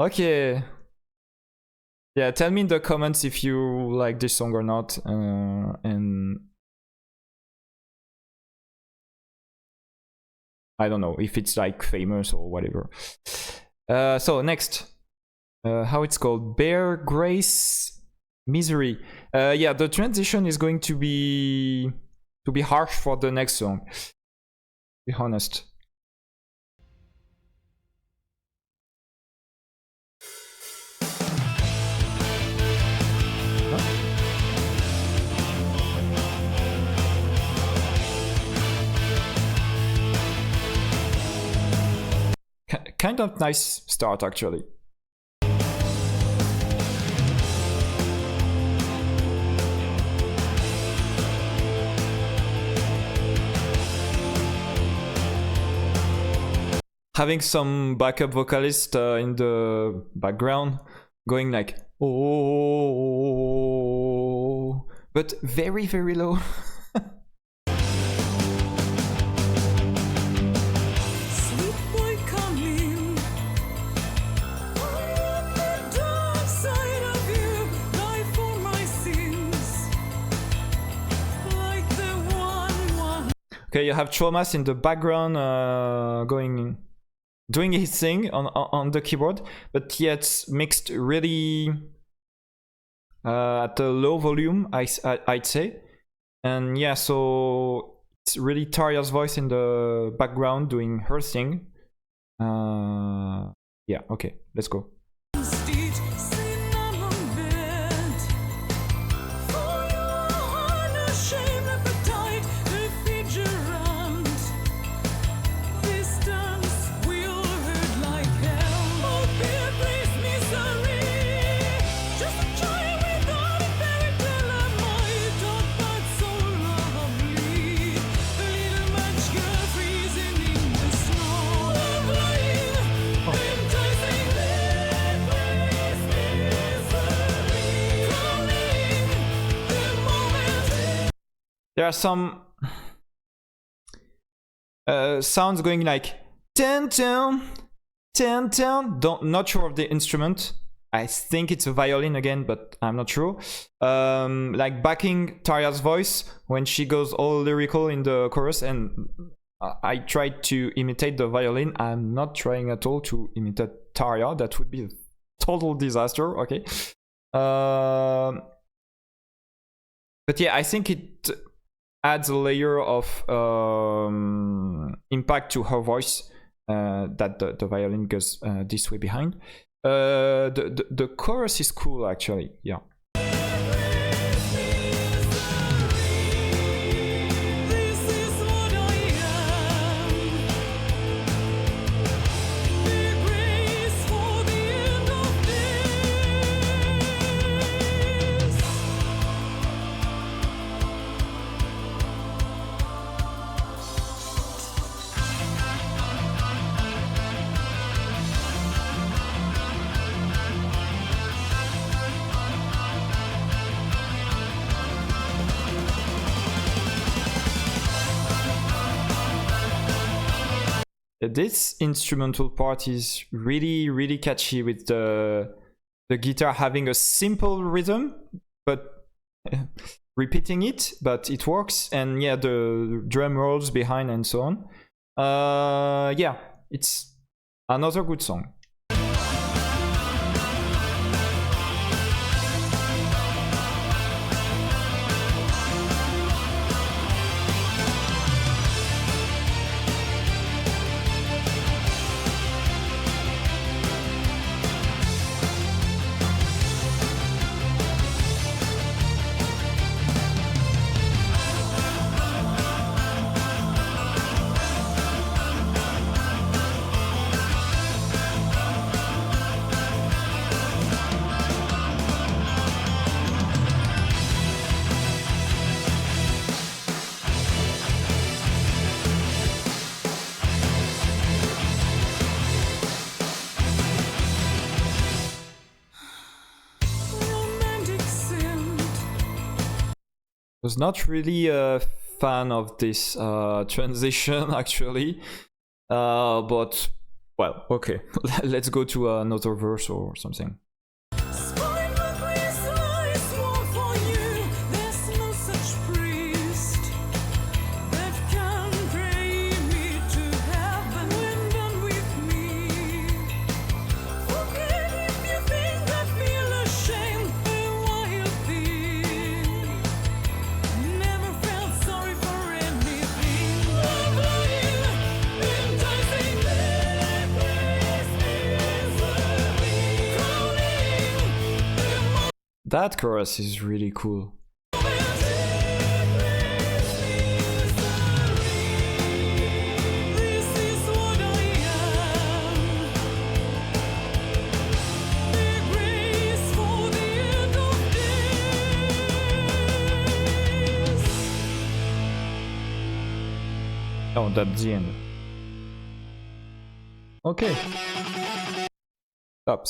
Okay. Yeah, tell me in the comments if you like this song or not, and I don't know if it's like famous or whatever. So next, how it's called? Bear Grace Misery. Yeah, the transition is going to be harsh for the next song. To be honest. Kind of nice start actually. Having some backup vocalist in the background going like oh, but very very low. Okay, you have Traumas in the background doing his thing on the keyboard, but yeah, it's mixed really at a low volume, I'd say. And yeah, so it's really Taria's voice in the background doing her thing. Yeah, okay, let's go. There are some sounds going like 10 10 10 10. Not sure of the instrument. I think it's a violin again, but I'm not sure. Like backing Tarja's voice when she goes all lyrical in the chorus, and I tried to imitate the violin. I'm not trying at all to imitate Tarja. That would be a total disaster. Okay. But yeah, I think it adds a layer of impact to her voice that the violin goes this way behind. The chorus is cool actually, yeah. This instrumental part is really catchy, with the guitar having a simple rhythm but repeating it, but it works, and yeah, the drum rolls behind and so on. Yeah, it's another good song. Was not really a fan of this transition actually, but well, okay. Let's go to another verse or something. That chorus is really cool. Oh, that's the end. Okay. Stop.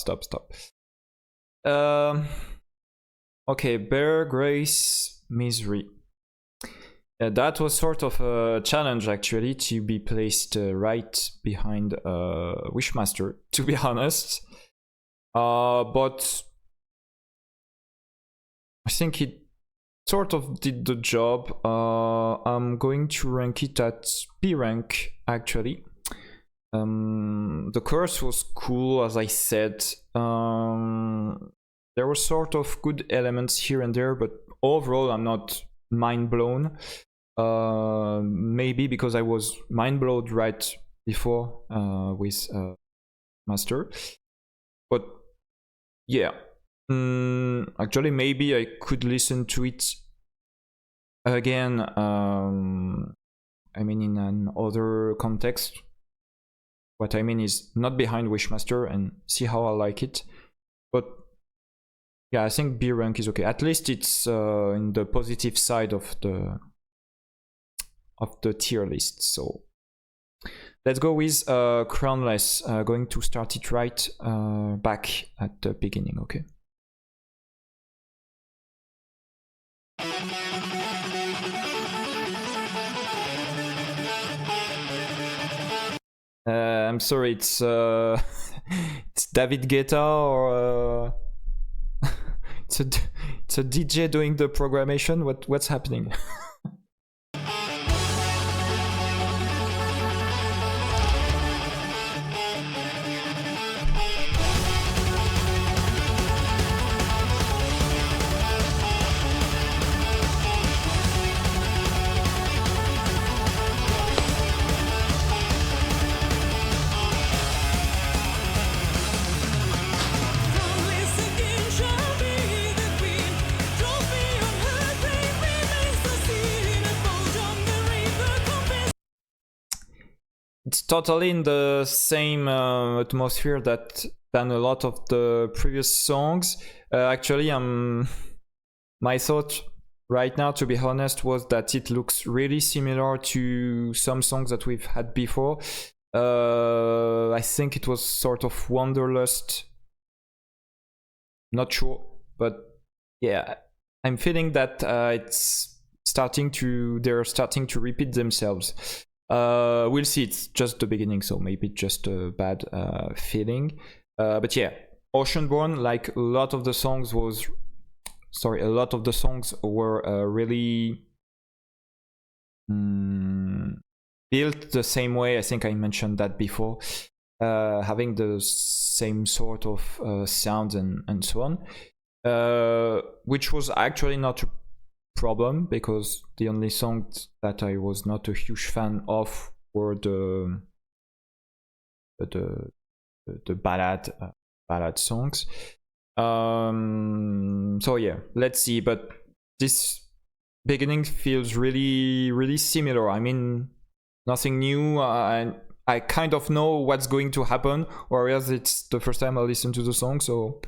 Okay, Bear Grace Misery. That was sort of a challenge actually, to be placed right behind Wishmaster, to be honest. But I think it sort of did the job. I'm going to rank it at B rank actually. The chorus was cool, as I said. There were sort of good elements here and there, but overall I'm not mind blown. Maybe because I was mind blown right before with Master. But yeah, actually maybe I could listen to it again. I mean, in another context. What I mean is not behind Wishmaster, and see how I like it. But yeah, I think B rank is okay. At least it's in the positive side of the tier list. So let's go with Crownless. Going to start it right back at the beginning. Okay. I'm sorry, it's it's David Guetta or it's a DJ doing the programmation. What's happening? It's totally in the same atmosphere than a lot of the previous songs. Actually, my thought right now, to be honest, was that it looks really similar to some songs that we've had before. I think it was sort of Wanderlust. Not sure, but yeah, I'm feeling that they're starting to repeat themselves. We'll see, it's just the beginning, so maybe just a bad feeling. But yeah, Oceanborn, like a lot of the songs were really built the same way. I think I mentioned that before, having the same sort of sounds and so on, which was actually not a problem, because the only songs that I was not a huge fan of were the ballad songs. So yeah, let's see. But this beginning feels really similar. I mean, nothing new. I kind of know what's going to happen, whereas it's the first time I listen to the song, so.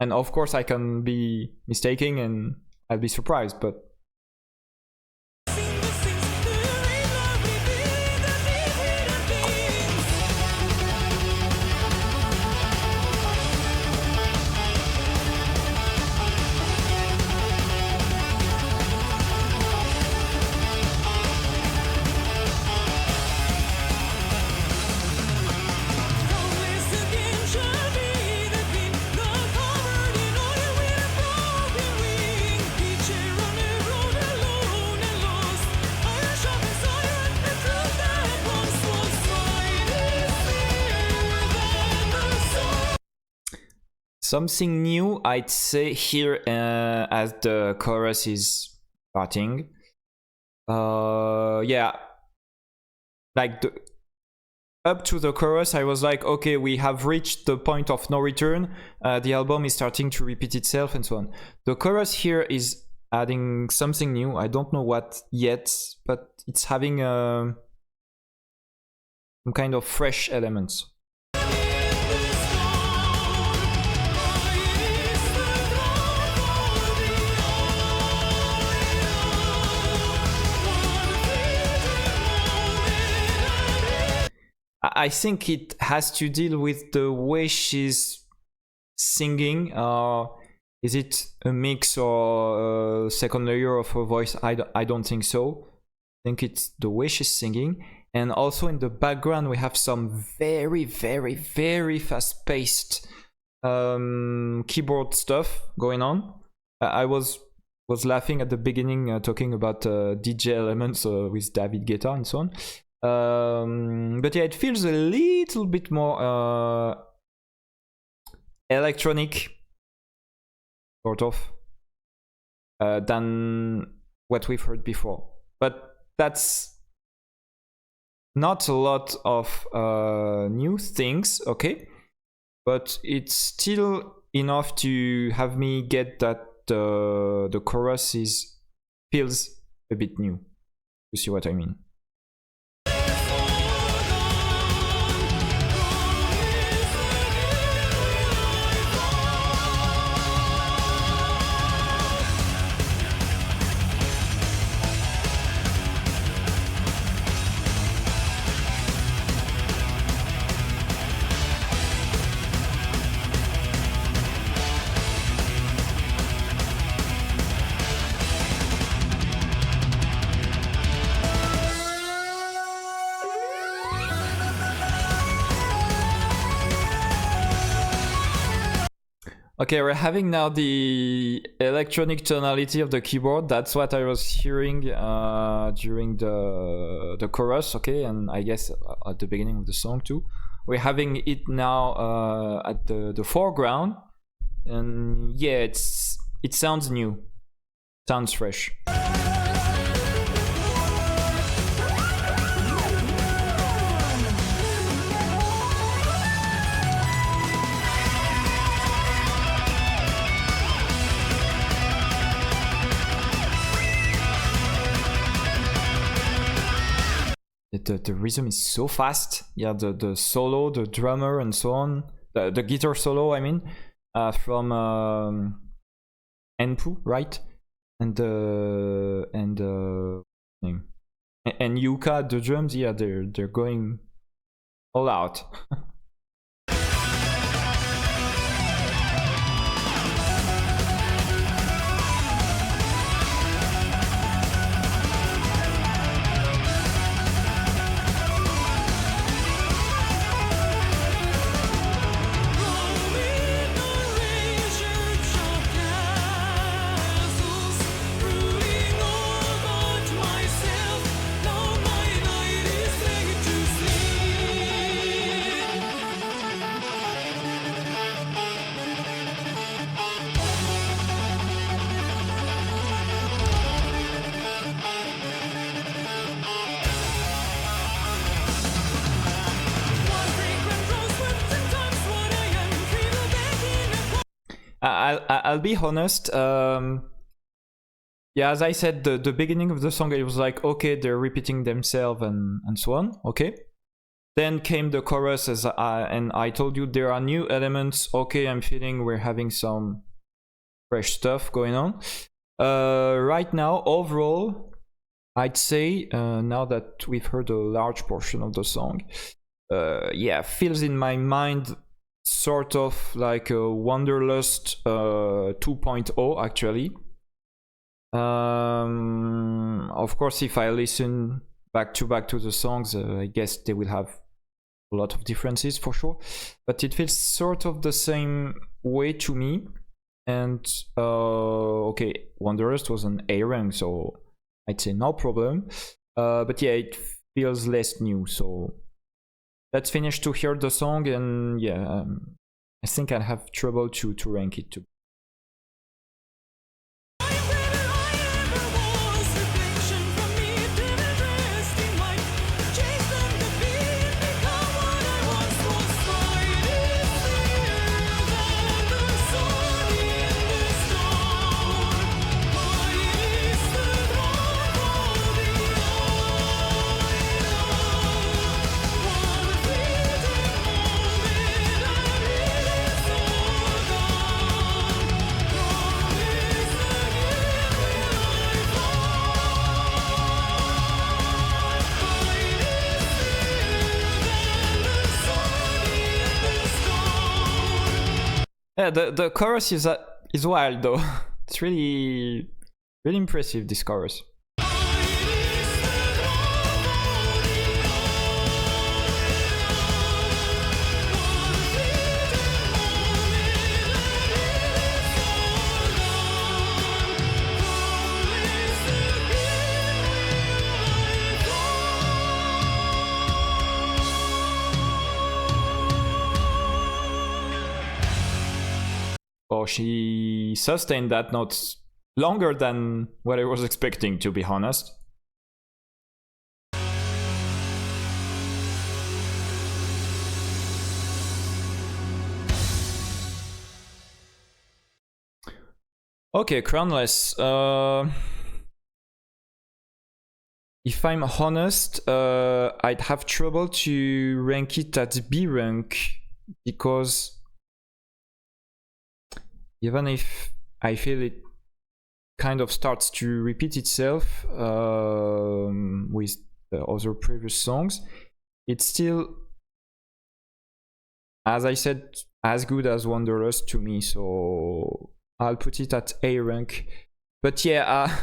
And of course I can be mistaken and I'll be surprised, but something new, I'd say here, as the chorus is starting. Yeah, like up to the chorus, I was like, okay, we have reached the point of no return. The album is starting to repeat itself and so on. The chorus here is adding something new. I don't know what yet, but it's having some kind of fresh elements. I think it has to deal with the way she's singing. Is it a mix or a second layer of her voice? I don't think so. I think it's the way she's singing. And also in the background we have some very fast-paced keyboard stuff going on. I was laughing at the beginning talking about DJ elements with David Guetta and so on. But yeah, it feels a little bit more electronic, sort of, than what we've heard before. But that's not a lot of new things, okay? But it's still enough to have me get that the chorus feels a bit new. You see what I mean? Okay, we're having now the electronic tonality of the keyboard. That's what I was hearing during the chorus, okay, and I guess at the beginning of the song too. We're having it now at the foreground, and yeah, it sounds new, sounds fresh. The rhythm is so fast. Yeah, the solo, the drummer, and so on. The guitar solo, I mean, from Enpu, right? And Yuka, the drums. Yeah, they're going all out. I'll be honest. Yeah, as I said, the beginning of the song, it was like, okay, they're repeating themselves and so on. Okay. Then came the chorus, and I told you there are new elements. Okay, I'm feeling we're having some fresh stuff going on. Right now, overall, I'd say now that we've heard a large portion of the song, yeah, feels in my mind sort of like a Wanderlust 2.0 actually. Of course, if I listen back to the songs, I guess they will have a lot of differences for sure, but it feels sort of the same way to me. And okay, Wanderlust was an A rank, so I'd say no problem, but yeah, it feels less new. So let's finish to hear the song, and yeah, I think I'll have trouble to rank it too. Yeah, the chorus is wild though. It's really impressive, this chorus. Oh, she sustained that note longer than what I was expecting, to be honest. Okay, Crownless. If I'm honest, I'd have trouble to rank it at B rank, because even if I feel it kind of starts to repeat itself with the other previous songs, it's still, as I said, as good as Wanderlust to me, so I'll put it at A rank. But yeah,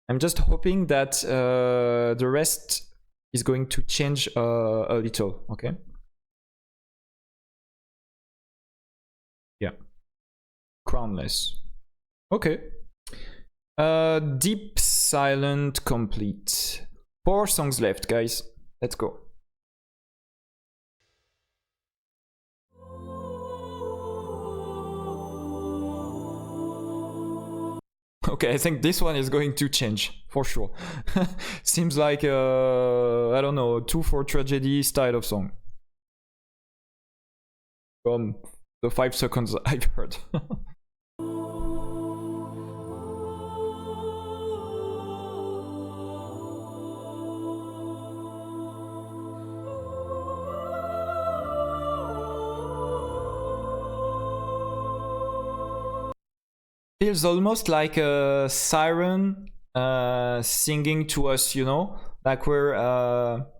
I'm just hoping that the rest is going to change a little, okay? Crownless. Okay. Deep Silent Complete. 4 songs left, guys. Let's go. Okay, I think this one is going to change, for sure. Seems like, I don't know, 2 for Tragedy style of song. From the 5 seconds I've heard. Feels almost like a siren singing to us, you know, like we're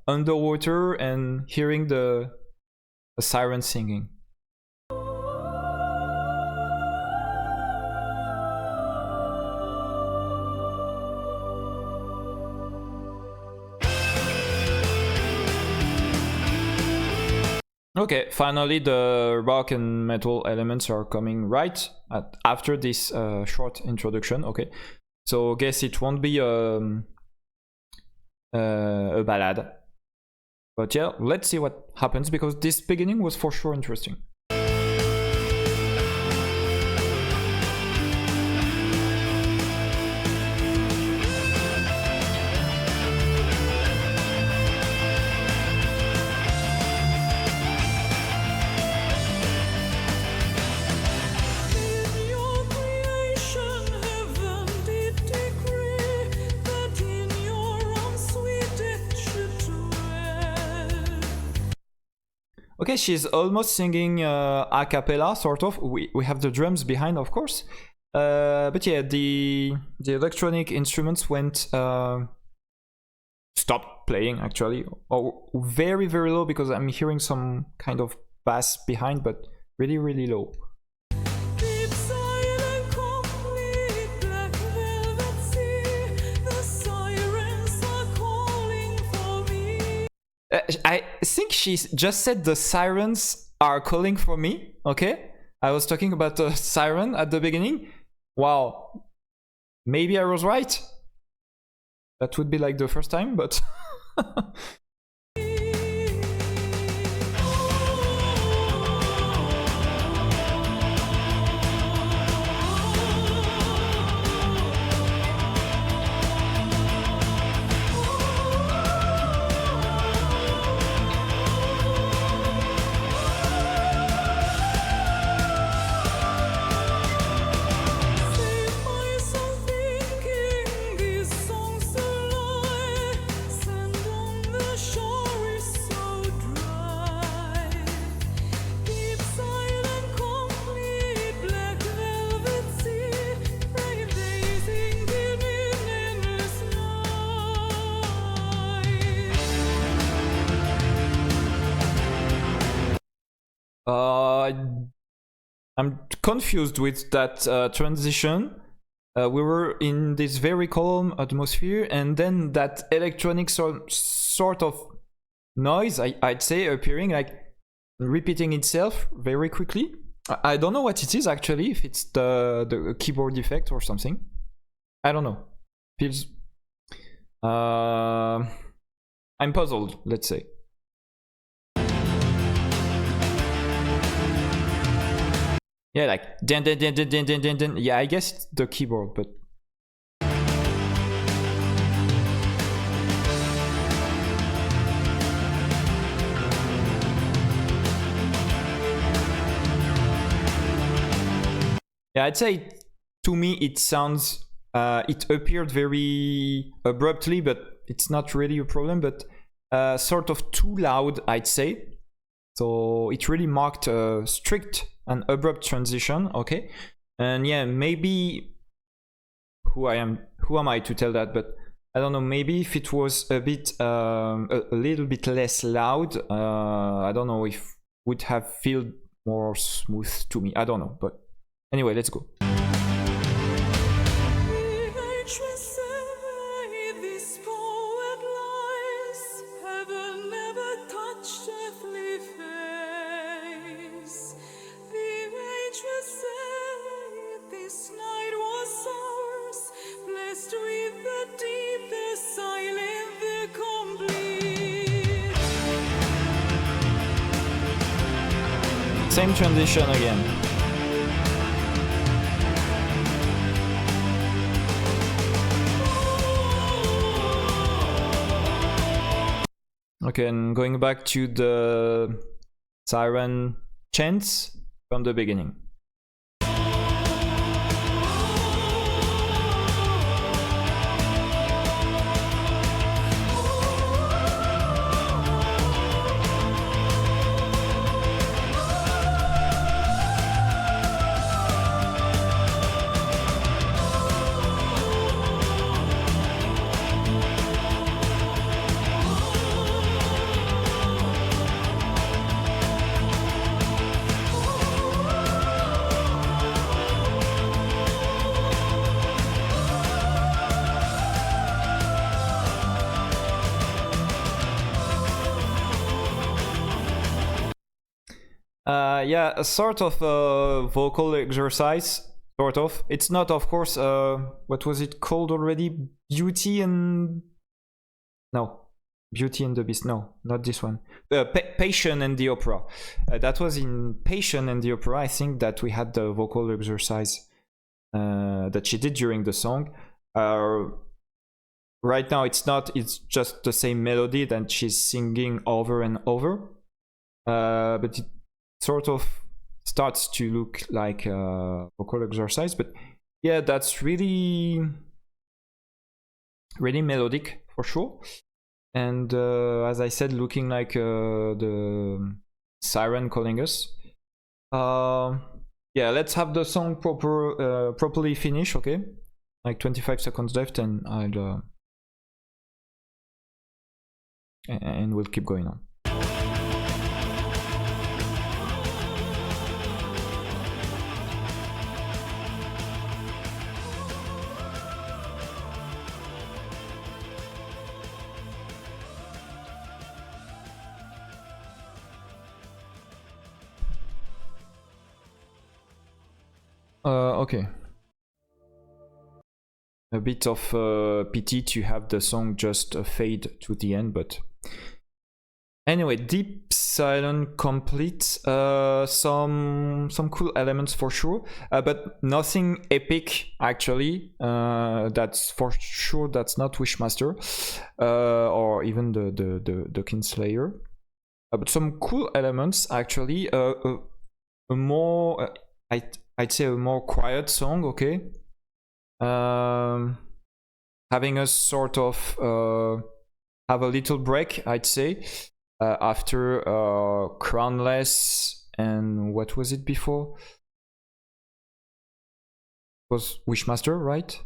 underwater and hearing the siren singing. Okay, finally the rock and metal elements are coming right after this short introduction. Okay, so guess it won't be a ballad, but yeah, let's see what happens, because this beginning was for sure interesting. Okay, she's almost singing a cappella, sort of. We have the drums behind, of course. But yeah, the electronic instruments went stopped playing, actually, or very, very low, because I'm hearing some kind of bass behind, but really, really low. I think she just said the sirens are calling for me, okay? I was talking about the siren at the beginning. Wow. Maybe I was right. That would be like the first time, but... I'm confused with that transition. We were in this very calm atmosphere, and then that electronic sort of noise, I'd say, appearing, like repeating itself very quickly. I don't know what it is, actually, if it's the keyboard effect or something. I don't know. Feels... I'm puzzled, let's say. Yeah, like dun dun dun dun dun dun dun dun. Yeah, I guess it's the keyboard, but... Yeah, I'd say to me it sounds... it appeared very abruptly, but it's not really a problem, but sort of too loud, I'd say. So it really marked a strict and abrupt transition, okay? And yeah, maybe who am I to tell that? But I don't know, maybe if it was a bit a little bit less loud, I don't know, if would have felt more smooth to me. I don't know, but anyway, let's go. Same transition again. Okay, and going back to the siren chants from the beginning. Yeah, a sort of vocal exercise, sort of. It's not, of course, what was it called already? Beauty and... No. Beauty and the Beast. No, not this one. Passion and the Opera. That was in Passion and the Opera, I think, that we had the vocal exercise that she did during the song. Right now it's not, it's just the same melody that she's singing over and over. But it sort of starts to look like a vocal exercise. But yeah, that's really melodic for sure. And as I said, looking like the siren calling us. Yeah, let's have the song properly finish, okay? Like 25 seconds left, and and we'll keep going on. Okay. A bit of pity to have the song just fade to the end, but anyway, deep silent complete. Some cool elements for sure, but nothing epic actually. That's for sure. That's not Wishmaster, or even the Kinslayer. But some cool elements actually. A more I'd say a more quiet song, okay? Having us sort of have a little break, I'd say, after Crownless and what was it before? It was Wishmaster, right?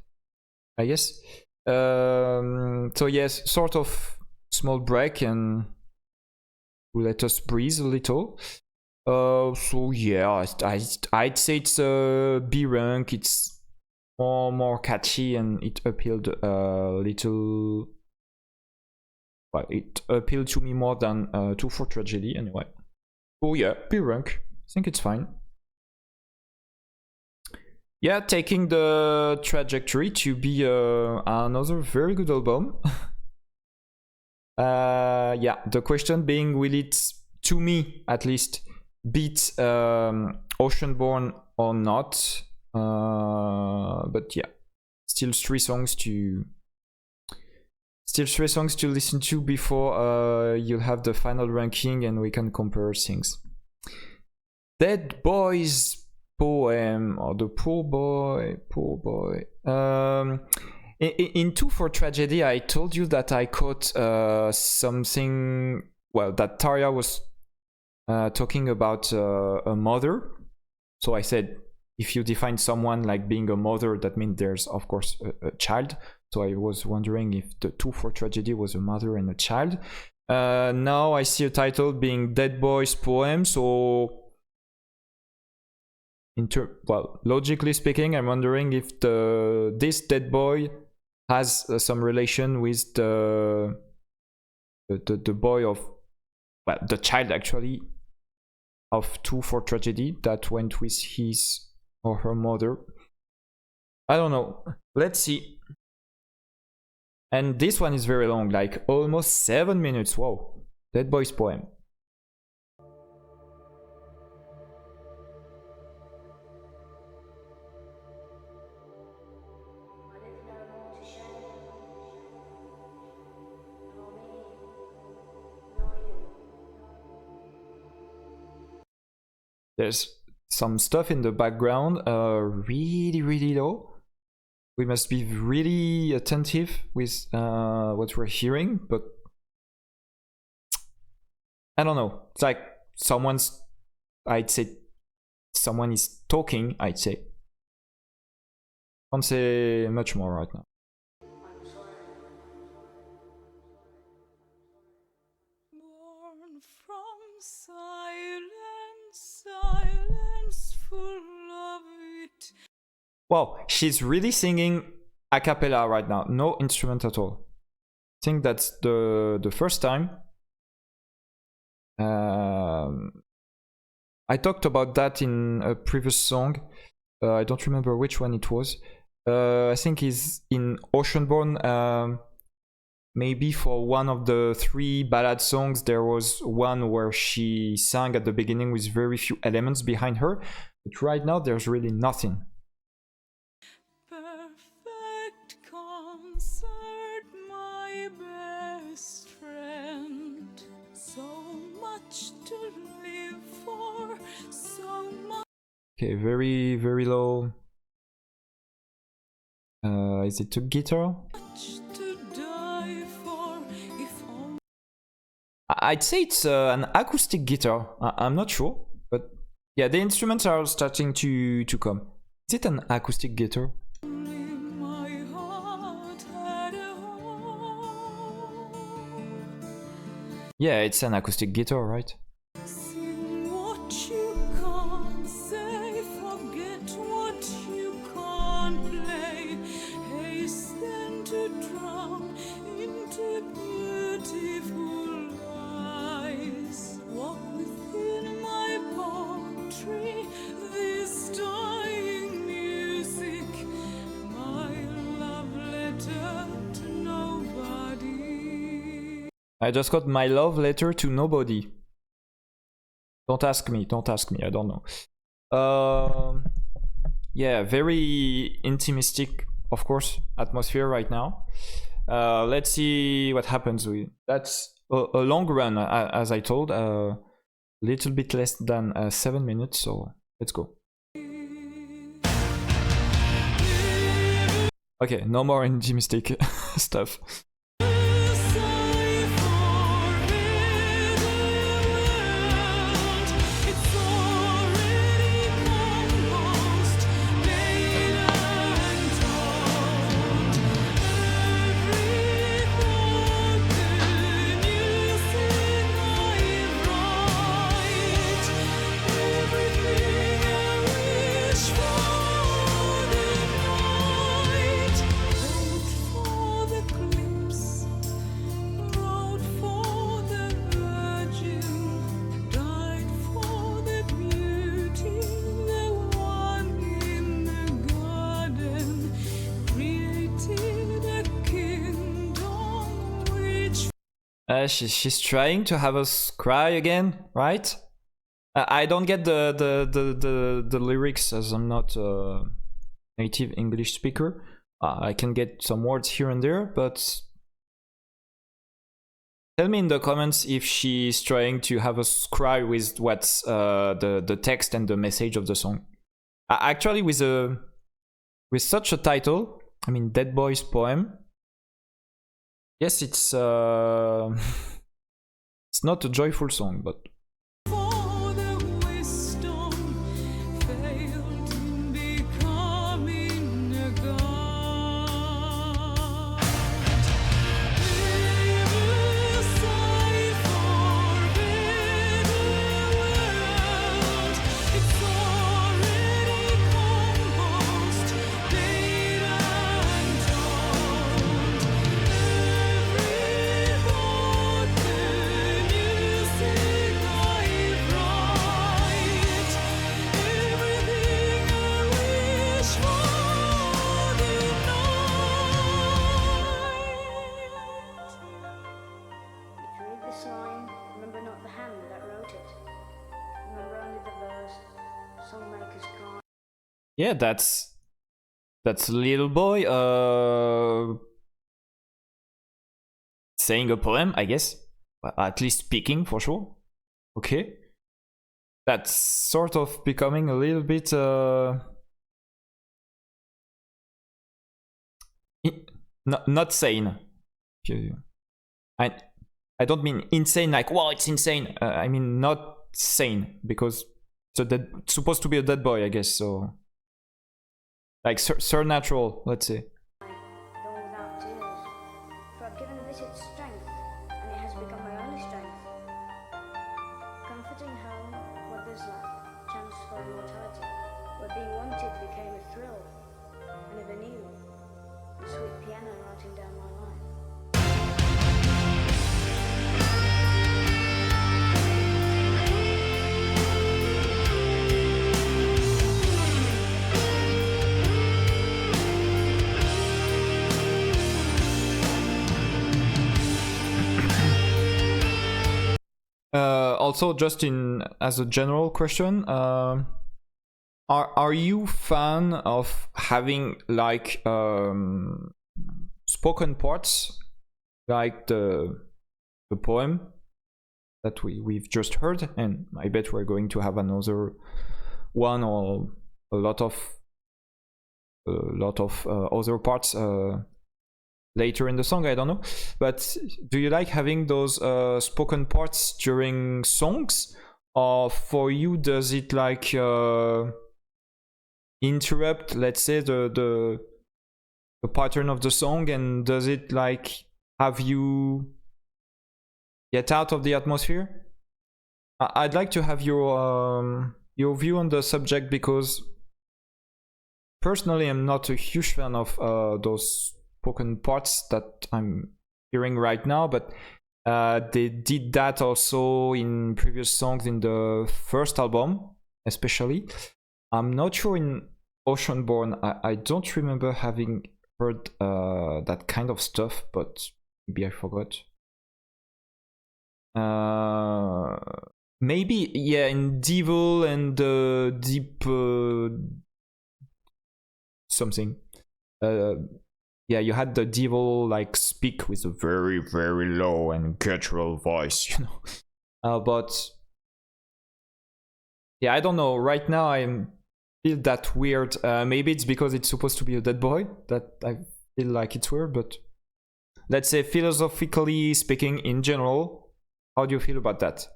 I guess. So yes, sort of small break and let us breathe a little. So yeah, I'd say it's a B rank. It's more catchy, and it appealed a little. Well, it appealed to me more than 2 for Tragedy anyway. Oh yeah, B rank. I think it's fine. Yeah, taking the trajectory to be another very good album. Yeah, the question being, will it, to me at least, beat Oceanborn or not? But yeah, still three songs to listen to before you'll have the final ranking and we can compare things. Dead Boy's Poem, or the Poor Boy. In 2 for Tragedy, I told you that I caught something, well, that Tarja was talking about a mother. So I said, if you define someone like being a mother, that means there's of course a child. So I was wondering if the 2 for Tragedy was a mother and a child. Now I see a title being Dead Boy's Poem. So well, logically speaking, I'm wondering if this dead boy has some relation with the boy of, well, the child actually of 2 for Tragedy that went with his or her mother. I don't know. Let's see. And this one is very long, like almost 7 minutes. Whoa. Dead Boy's Poem. There's some stuff in the background, really low. We must be really attentive with what we're hearing, but I don't know. It's like I'd say someone is talking, I'd say. Can't say much more right now. Born from silence, silence full of it. Wow, she's really singing a cappella right now, no instrument at all. I think that's the first time. I talked about that in a previous song. I don't remember which one it was. I think it's in Oceanborn. Maybe for one of the 3 ballad songs, there was one where she sang at the beginning with very few elements behind her. But right now, there's really nothing. Perfect concert, my best friend. So much to live for, so much. Okay, very low. Is it a guitar? To die for, if only. I'd say it's an acoustic guitar. I'm not sure, but yeah, the instruments are starting to come. Is it an acoustic guitar? My heart had a home. Yeah, it's an acoustic guitar, right? Sing what you can't say, forget what you can't play. Hasten to drown into beautiful eyes. Walk within my poetry, this dying music. My love letter to nobody. I just got my love letter to nobody. Don't ask me, I don't know. Yeah, very intimistic, of course, atmosphere right now. Let's see what happens with that's a long run, as I told, a little bit less than 7 minutes, so let's go. Okay, no more intimistic stuff. She's trying to have us cry again, right? I don't get the lyrics as I'm not a native English speaker. I can get some words here and there, but tell me in the comments if she's trying to have us cry with what's the text and the message of the song. Actually, with such a title, I mean, Dead Boy's Poem. Yes, it's it's not a joyful song, but yeah, that's little boy saying a poem, I guess. At least speaking, for sure. Okay. that's sort of becoming a little bit not sane. I don't mean insane like wow it's insane. I mean not sane because it's supposed to be a dead boy, I guess. So like supernatural, let's say. Also, just as a general question, are you fan of having like spoken parts, like the poem that we've just heard, and I bet we're going to have another one or a lot of other parts later in the song, I don't know. But do you like having those spoken parts during songs, or for you does it like interrupt, let's say, the pattern of the song, and does it like have you get out of the atmosphere? I'd like to have your view on the subject, because personally I'm not a huge fan of those spoken parts that I'm hearing right now, but they did that also in previous songs in the first album especially. I'm not sure in Oceanborn. I don't remember having heard that kind of stuff, but maybe I forgot. Maybe, yeah, in Devil and Deep something. Yeah, you had the devil like speak with a very, very low and guttural voice, you know. But yeah, I don't know. Right now I feel that weird. Maybe it's because it's supposed to be a dead boy that I feel like it's weird. But let's say philosophically speaking, in general, how do you feel about that?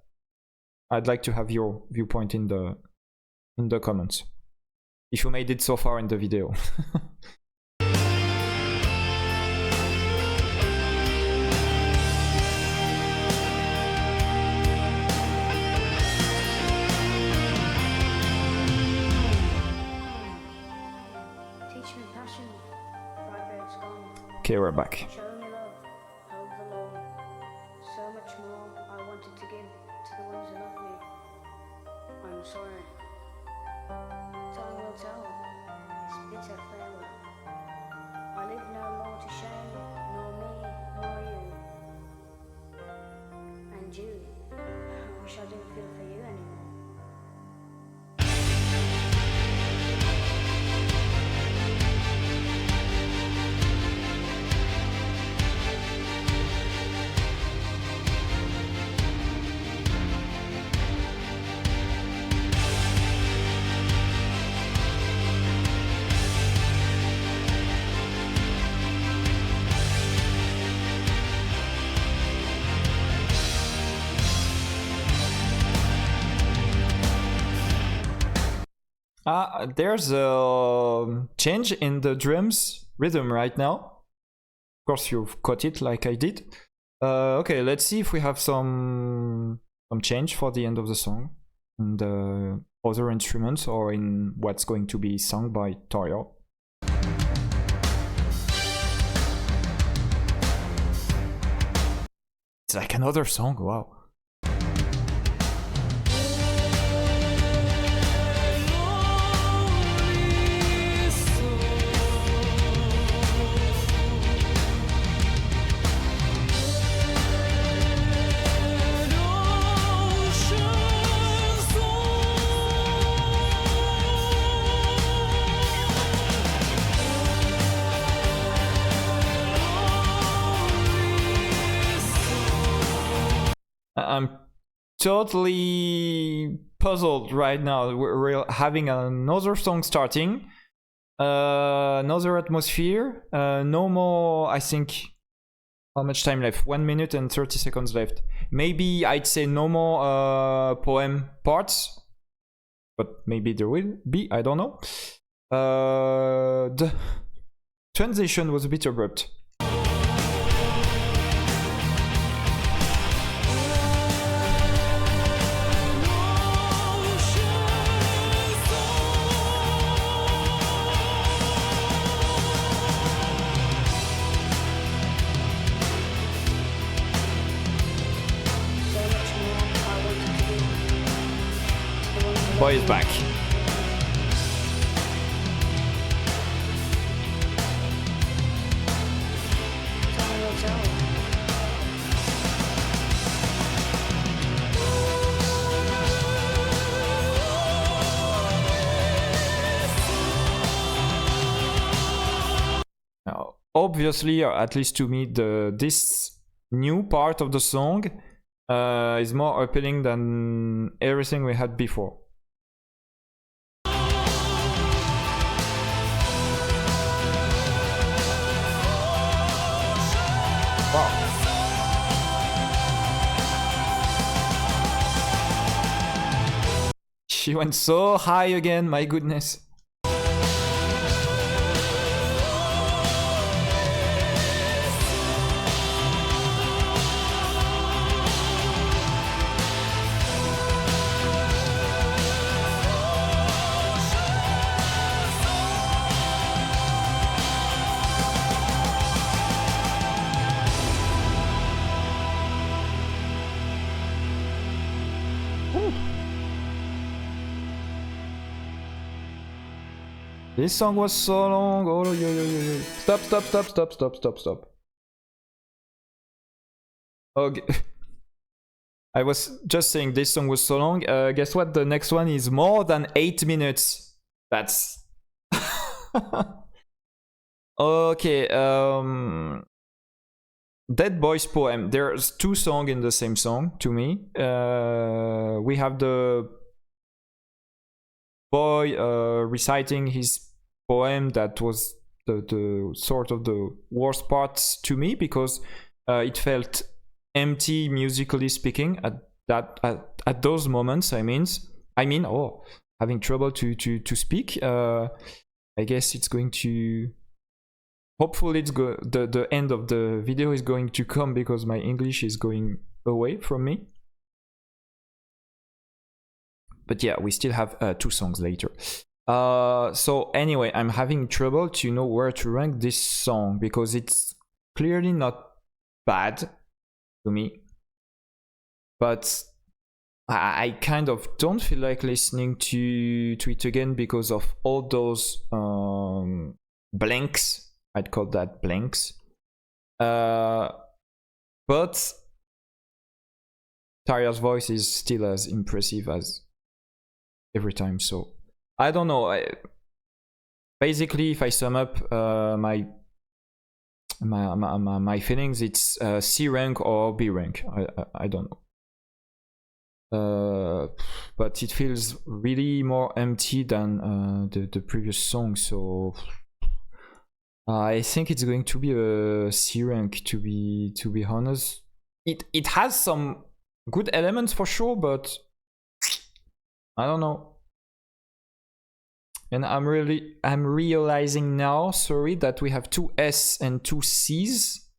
I'd like to have your viewpoint in the comments, if you made it so far in the video. Okay, we're back. Show me love, hold the law. So much more I wanted to give to the ones who love me. I'm sorry. Time will tell. This bitter farewell. I live no more to shame, nor me, nor you. And you, I wish I didn't feel for you anymore. There's a change in the drums rhythm right now. Of course, you've caught it like I did. Okay, let's see if we have some change for the end of the song in the other instruments or in what's going to be sung by Torio. It's like another song, wow. totally puzzled right now. We're having another song starting, another atmosphere, no more, I think, how much time left? 1 minute and 30 seconds left. Maybe I'd say no more poem parts, but maybe there will be, I don't know. The transition was a bit abrupt. Boy is back. Now, obviously, or at least to me, this new part of the song is more appealing than everything we had before. Wow. She went so high again, my goodness. This song was so long. Oh, yo. Stop. Okay. I was just saying this song was so long. Guess what? The next one is more than 8 minutes. That's... Okay. Dead Boy's poem. There's 2 songs in the same song, to me. We have the boy reciting his poem that was the sort of the worst parts to me, because it felt empty musically speaking at those moments. I mean, having trouble to speak. I guess it's going to, hopefully the end of the video is going to come, because my English is going away from me. But yeah, we still have 2 songs later. So anyway, I'm having trouble to know where to rank this song, because it's clearly not bad to me. But I kind of don't feel like listening to it again because of all those blanks. I'd call that blanks. But Tarja's voice is still as impressive as every time, so I don't know. Basically, if I sum up my feelings, it's C rank or B rank. I don't know. But it feels really more empty than the previous song, so I think it's going to be a C rank, to be honest. It has some good elements for sure, but I don't know. And I'm realizing now, sorry, that we have 2 S and 2 C's.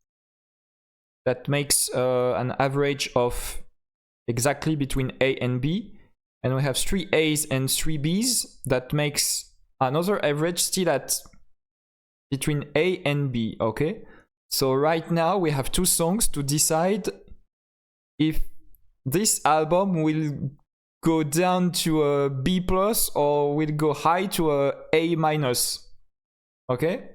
That makes an average of exactly between A and B. And we have 3 A's and 3 B's. That makes another average still at between A and B, okay? So right now we have 2 songs to decide if this album will go down to a B plus or will go high to a A minus. Okay?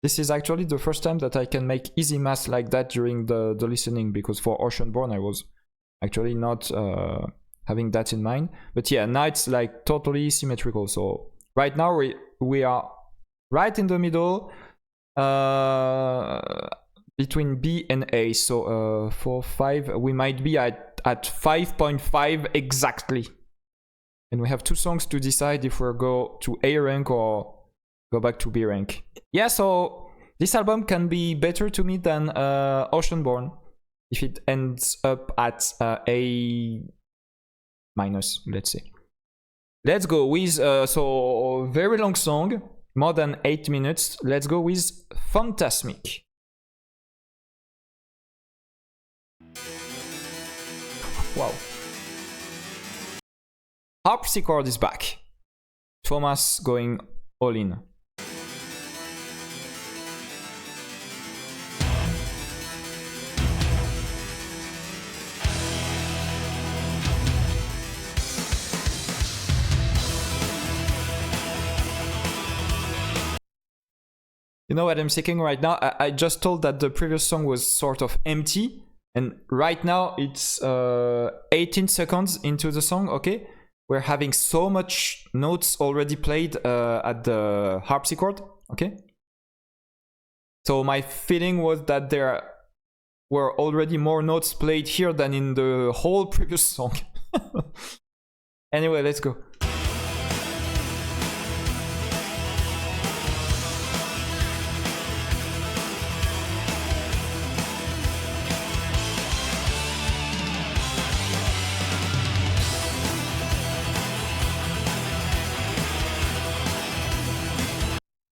This is actually the first time that I can make easy math like that during the listening, because for Oceanborn I was actually not having that in mind. But yeah, now it's like totally symmetrical. So right now we are right in the middle between B and A. So 4, 5, we might be at at 5.5 exactly. And we have 2 songs to decide if we'll go to A rank or go back to B rank. Yeah, so this album can be better to me than Oceanborn if it ends up at A minus, let's say. Let's go with, so very long song, more than 8 minutes. Let's go with Fantasmic. Wow. Harpsichord is back. Thomas going all in. You know what I'm thinking right now? I just told that the previous song was sort of empty, and right now it's 18 seconds into the song, okay? We're having so much notes already played at the harpsichord, okay? So my feeling was that there were already more notes played here than in the whole previous song. Anyway, let's go.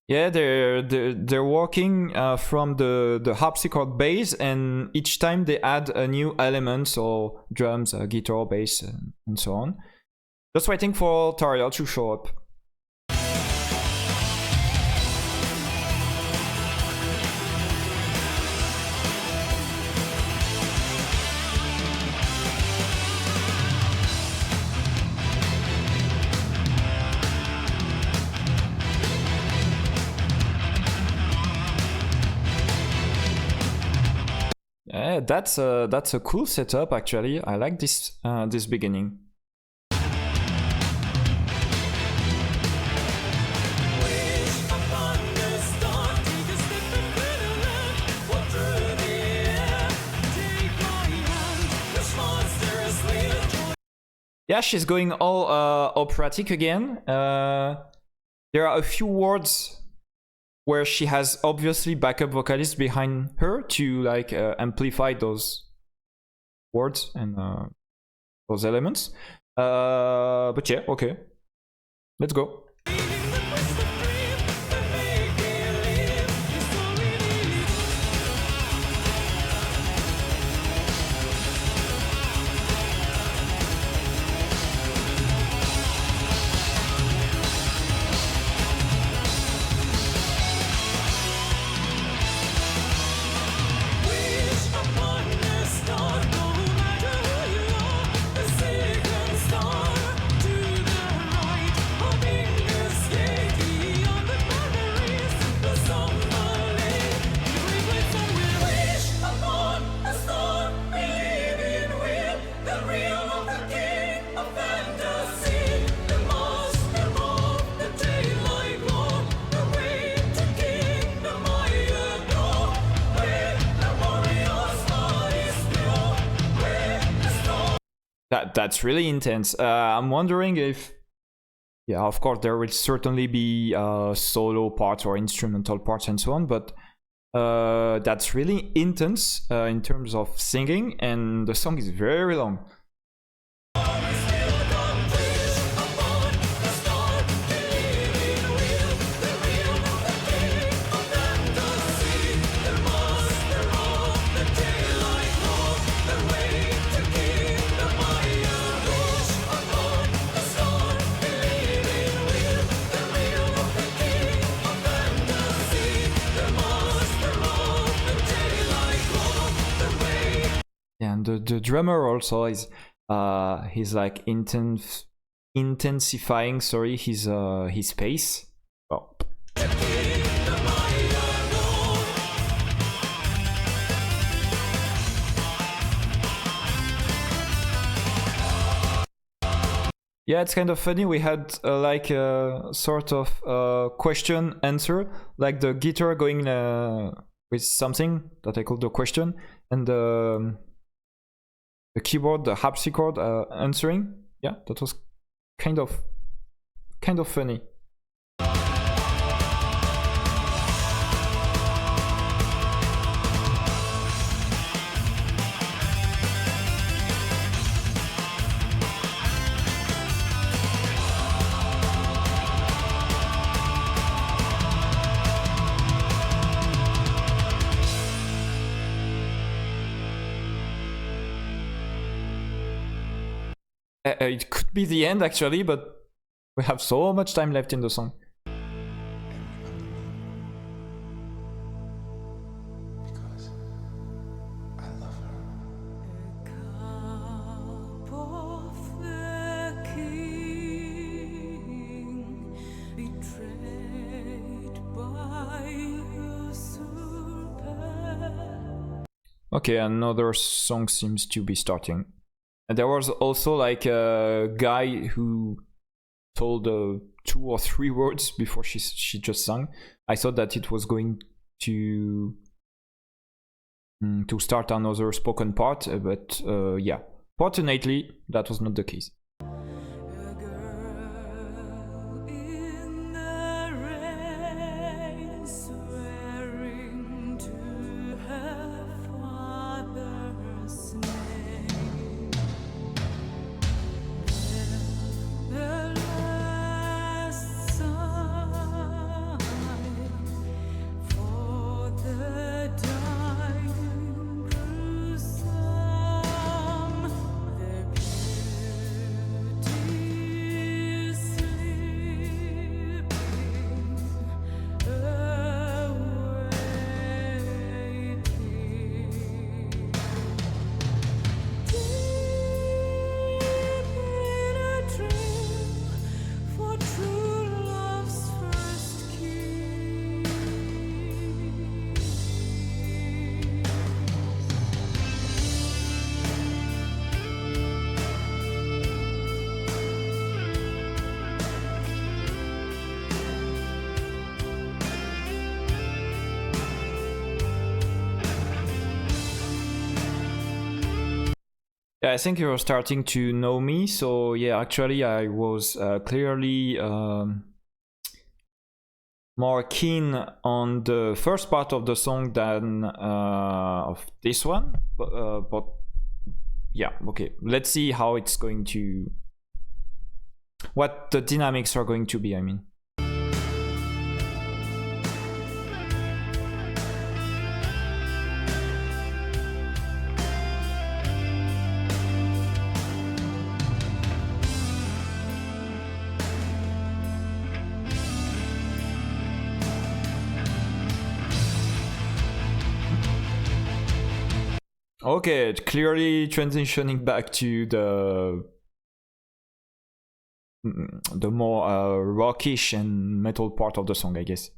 Yeah, they're working from the harpsichord bass, and each time they add a new element, so drums, guitar, bass, and so on. Just waiting for Tariel to show up. Yeah, that's a cool setup actually. I like this this beginning. Yeah, she's going all operatic again. There are a few words where she has obviously backup vocalists behind her to like amplify those words and those elements. But yeah, okay. Let's go. That's really intense. I'm wondering if, yeah, of course there will certainly be solo parts or instrumental parts and so on, but that's really intense in terms of singing, and the song is very long. And the drummer also is he's like intensifying his pace. Oh. Yeah, it's kind of funny. We had like a sort of question answer, like the guitar going with something that I call the question, and the keyboard, the harpsichord answering. Yeah, that was kind of funny. It could be the end actually, but we have so much time left in the song. Because I love her. Cup of the king, betrayed by usurper. Okay, another song seems to be starting. And there was also like a guy who told 2 or 3 words before she just sang. I thought that it was going to start another spoken part, but yeah, fortunately that was not the case. A girl in the rain, swearing to her father's name. The last sign for the dying gruesome. Their beauty sleeping awaiting. Deep in a dream for true love's first kiss. Yeah, I think you're starting to know me, so yeah, actually I was clearly more keen on the first part of the song than of this one, but yeah, okay, let's see how it's going to, what the dynamics are going to be, I mean. Okay, it's clearly transitioning back to the more rockish and metal part of the song, I guess.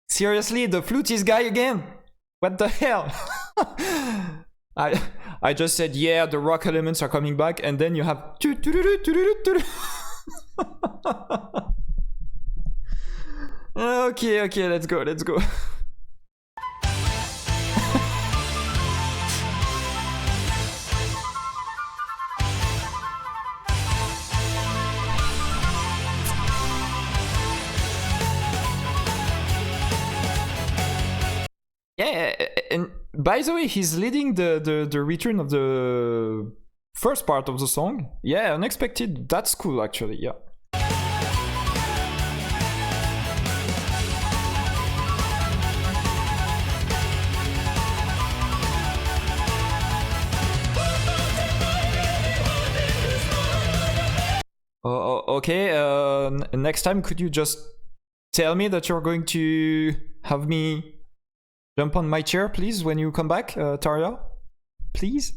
Seriously, the flutist guy again? What the hell? I just said, yeah, the rock elements are coming back, and then you have Okay, let's go. Yeah, and by the way, he's leading the return of the first part of the song. Yeah, unexpected. That's cool, actually. Yeah. Okay, next time could you just tell me that you're going to have me jump on my chair, please, when you come back, Taria? Please?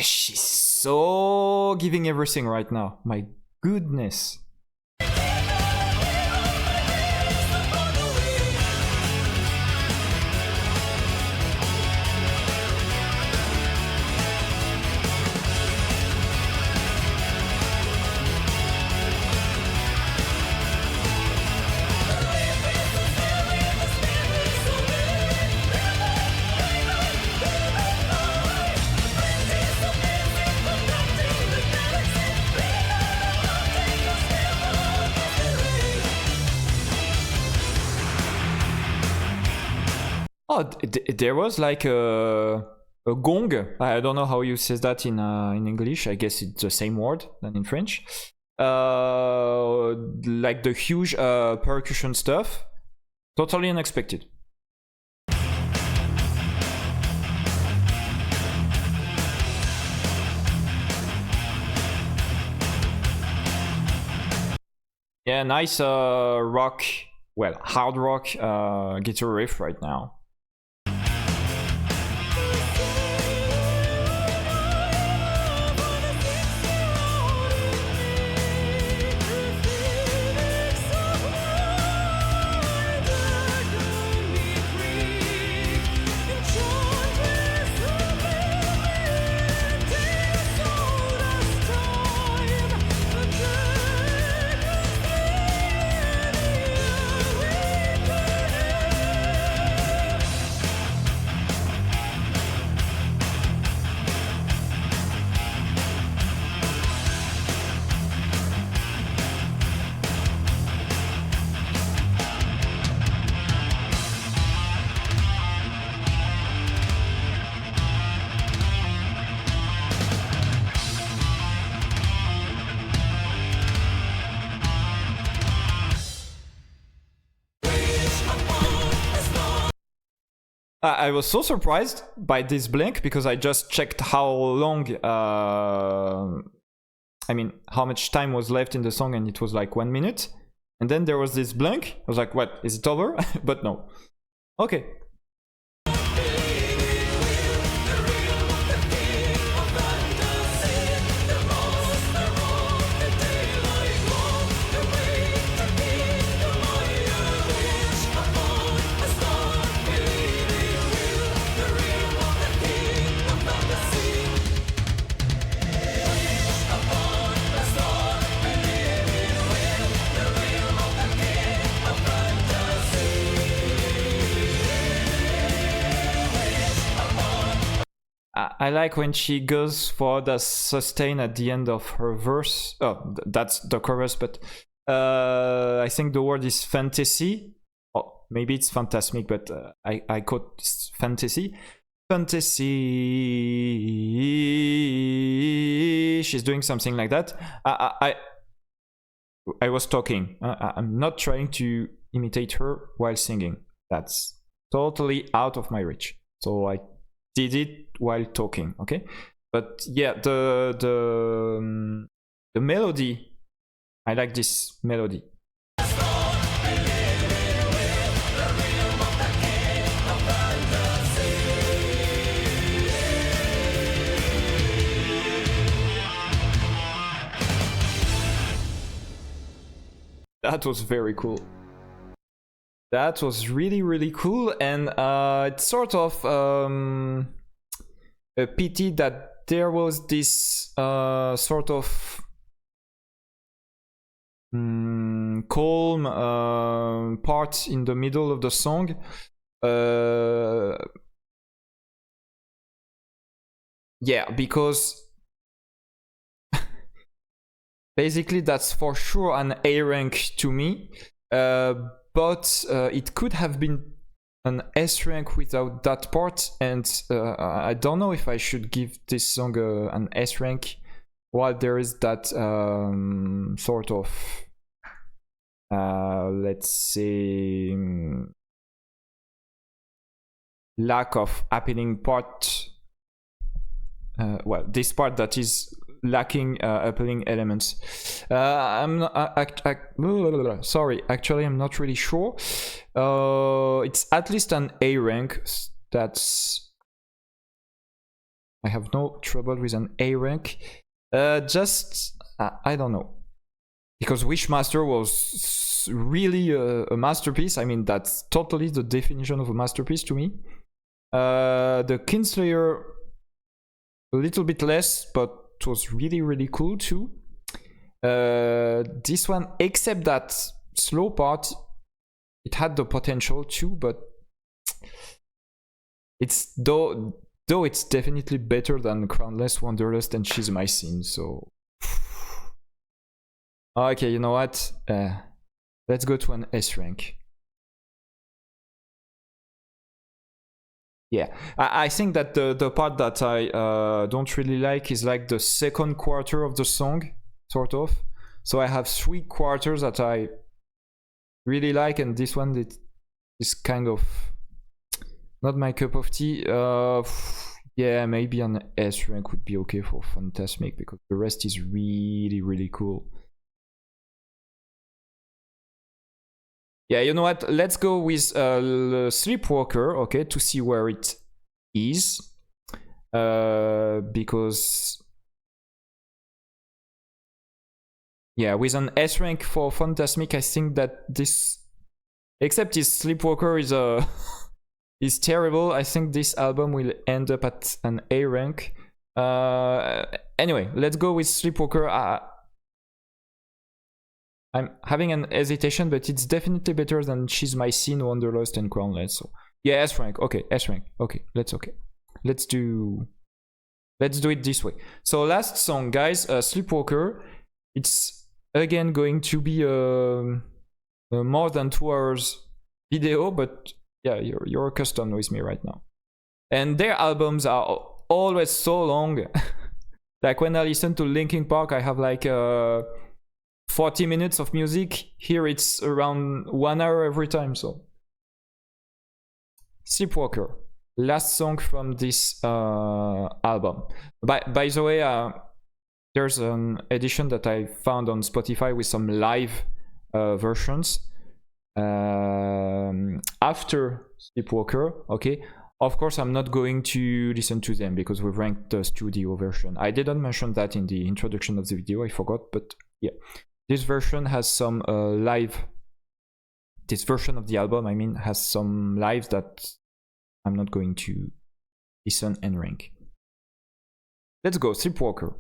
She's so giving everything right now. My goodness. Oh, there was like a gong. I don't know how you say that in English. I guess it's the same word than in French. Like the huge percussion stuff. Totally unexpected. Yeah, nice rock, well, hard rock guitar riff right now. I was so surprised by this blink because I just checked how long, I mean, how much time was left in the song, and it was like 1 minute. And then there was this blink. I was like, what, is it over? But no. Okay. I like when she goes for the sustain at the end of her verse. Oh, that's the chorus, but I think the word is fantasy. Oh, maybe it's Fantasmic, but I quote fantasy. Fantasy. She's doing something like that. I was talking. I'm not trying to imitate her while singing. That's totally out of my reach. So I did it while talking, okay? But yeah, the melody, I like this melody. That was very cool. That was really, really cool, and it's sort of a pity that there was this sort of calm part in the middle of the song. Yeah, because basically that's for sure an A rank to me. But it could have been an S rank without that part, and I don't know if I should give this song an S rank while there is that sort of, let's say, lack of appealing part. Well, this part that is lacking appealing elements. I'm not, sorry, actually I'm not really sure. It's at least an A rank. That's, I have no trouble with an A rank. Just I don't know, because Wishmaster was really a masterpiece. I mean, that's totally the definition of a masterpiece to me. The Kinslayer, a little bit less, but it was really, really cool too. This one, except that slow part, it had the potential too, but it's though it's definitely better than Crownless, Wanderlust, and She's My Scene. So okay, you know what? Let's go to an S rank. Yeah, I think that the part that I don't really like is like the second quarter of the song, sort of. So I have 3 quarters that I really like, and this one is kind of not my cup of tea. Yeah, maybe an S rank would be okay for Fantasmic, because the rest is really, really cool. Yeah, you know what? Let's go with Sleepwalker, okay, to see where it is. Because... yeah, with an S rank for Fantasmic, I think that this... except his Sleepwalker is is terrible. I think this album will end up at an A rank. Anyway, let's go with Sleepwalker. I'm having an hesitation, but it's definitely better than She's My Scene, Wanderlust, and Crownless. So yeah, S rank. Okay, S rank. Okay, let's do it this way. So last song, guys, Sleepwalker. It's again going to be a more than 2 hours video, but yeah, you're accustomed with me right now. And their albums are always so long. Like when I listen to Linkin Park, I have like 40 minutes of music. Here it's around 1 hour every time. So Sleepwalker, last song from this album. By the way, there's an edition that I found on Spotify with some live versions after Sleepwalker. Okay, of course I'm not going to listen to them because we've ranked the studio version. I didn't mention that in the introduction of the video, I forgot, but yeah, this version has some this version of the album, I mean, has some lives that I'm not going to listen and rank. Let's go, Sleepwalker.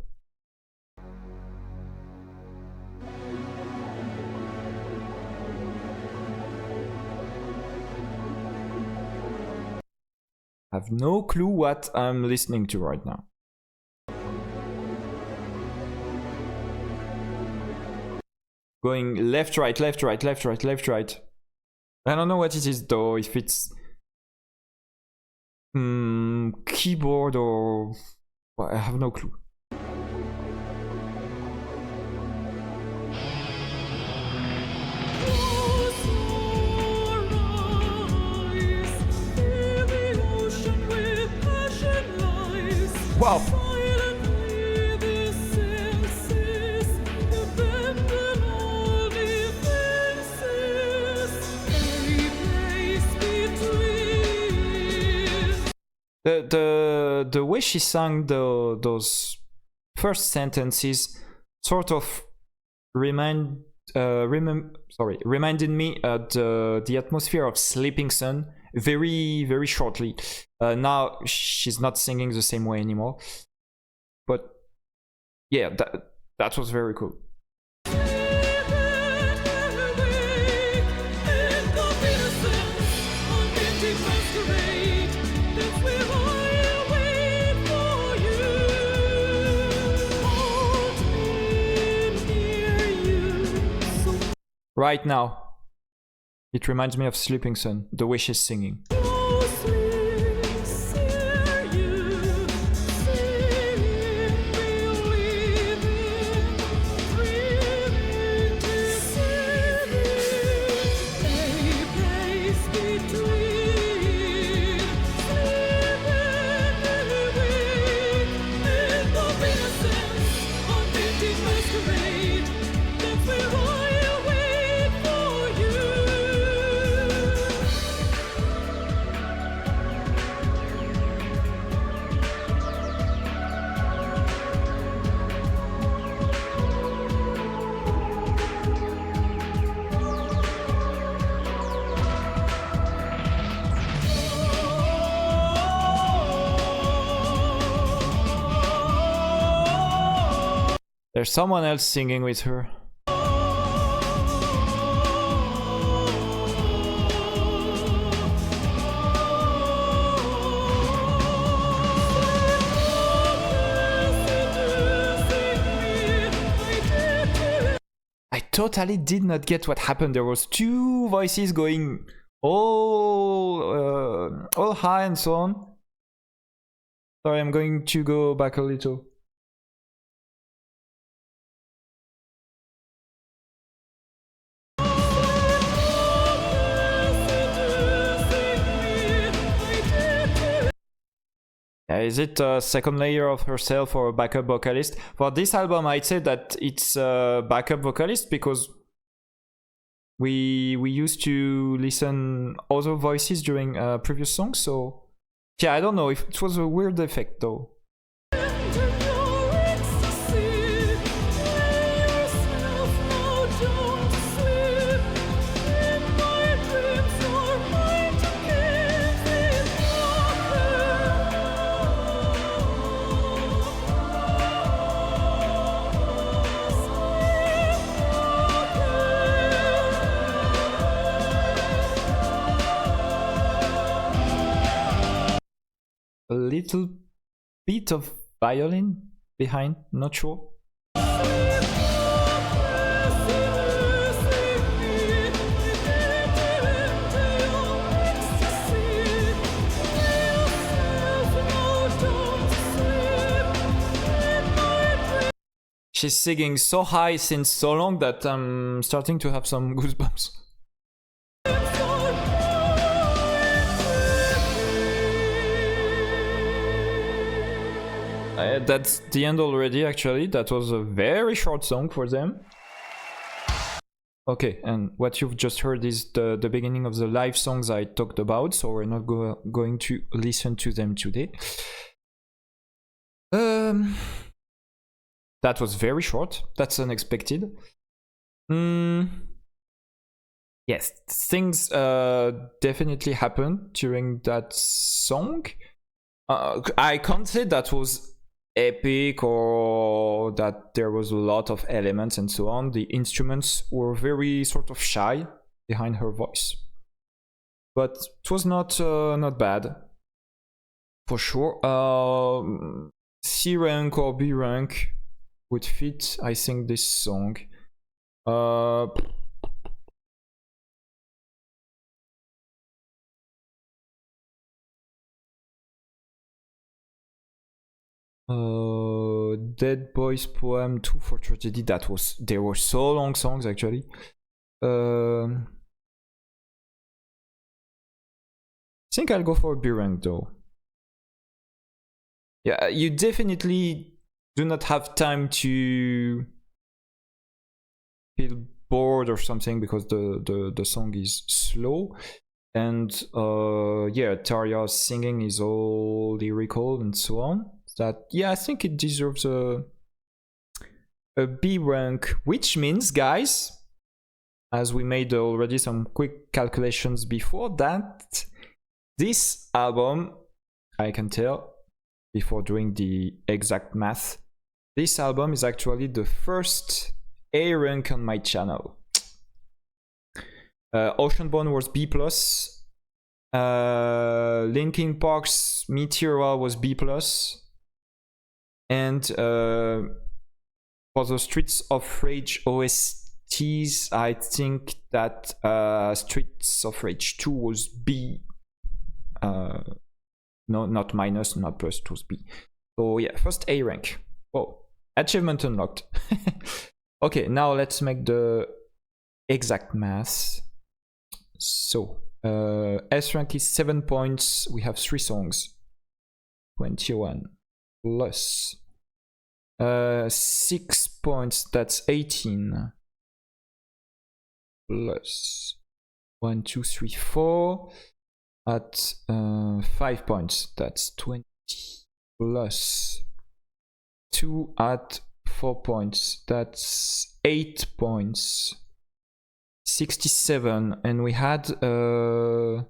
I have no clue what I'm listening to right now. Going left, right, left, right, left, right, left, right. I don't know what it is though, if it's keyboard or... well, I have no clue. Wow! The way she sang those first sentences sort of reminded me the atmosphere of Sleeping Sun very, very shortly. Now she's not singing the same way anymore, but yeah, that was very cool. Right now, it reminds me of Sleeping Sun, the way she's singing. There's someone else singing with her. I totally did not get what happened. There was 2 voices going all high and so on. Sorry, I'm going to go back a little. Is it a second layer of herself or a backup vocalist? For this album, I'd say that it's a backup vocalist because we used to listen other voices during previous songs. So yeah, I don't know if it was a weird effect though. A little bit of violin behind, not sure. She's singing so high since so long that I'm starting to have some goosebumps. That's the end already, actually. That was a very short song for them. Okay, and what you've just heard is the beginning of the live songs I talked about, so we're not going to listen to them today. That was very short. That's unexpected. Yes, things definitely happened during that song. I can't say that was epic or that there was a lot of elements and so on. The instruments were very sort of shy behind her voice, but it was not bad for sure. C rank or B rank would fit, I think, this song. Dead Boys Poem 2 for Tragedy. They were so long songs actually. I think I'll go for B rank though. Yeah, you definitely do not have time to feel bored or something because the song is slow. And yeah, Tarja's singing is all lyrical and so on. That, yeah, I think it deserves a B rank, which means, guys, as we made already some quick calculations before, that this album, I can tell before doing the exact math, this album is actually the first A rank on my channel. Oceanborn was B+, Linkin Park's Meteora was B+, and for the Streets of Rage OSTs, I think that Streets of Rage 2 was B. No, not minus, not plus, it was B. So yeah, first A rank. Oh, achievement unlocked. Okay, now let's make the exact math. So, S rank is 7 points. We have 3 songs. 21 plus 6 points, that's 18. Plus 1, 2, 3, 4 at 5 points, that's 20. Plus 2 at 4 points, that's 8 points. 67, and we had 12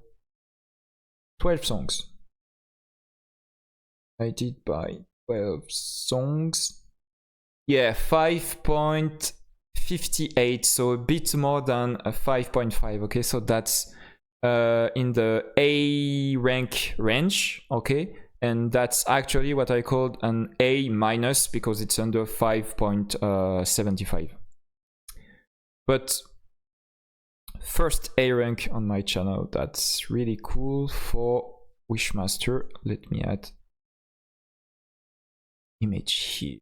songs. I did by 12 songs. Yeah, 5.58, so a bit more than a 5.5. Okay, so that's in the A rank range. Okay, and that's actually what I called an A minus because it's under 5.75. But first A rank on my channel. That's really cool for Wishmaster. Let me add image here.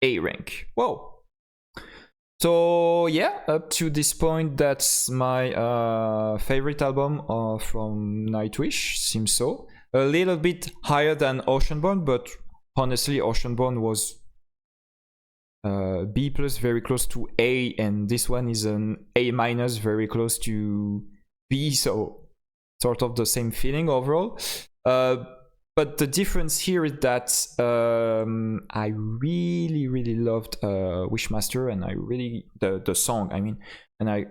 A rank. Whoa. So yeah, up to this point, that's my favorite album from Nightwish. Seems so. A little bit higher than Oceanborn, but honestly, Oceanborn was B+, very close to A, and this one is an A-, very close to B, so sort of the same feeling overall. But the difference here is that I really loved Wishmaster, and I really the song, I mean, and I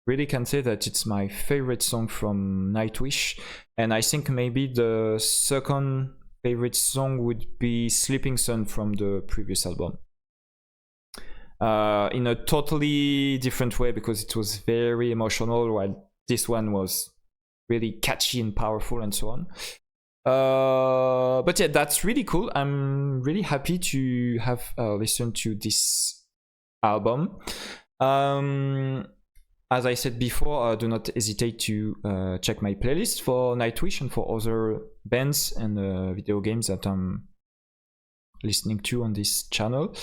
really can say that it's my favorite song from Nightwish. And I think maybe the second favorite song would be Sleeping Sun from the previous album. In a totally different way, because it was very emotional, while this one was really catchy and powerful and so on. But yeah, that's really cool. I'm really happy to have listened to this album. As I said before, do not hesitate to check my playlist for Nightwish and for other bands and video games that I'm listening to on this channel.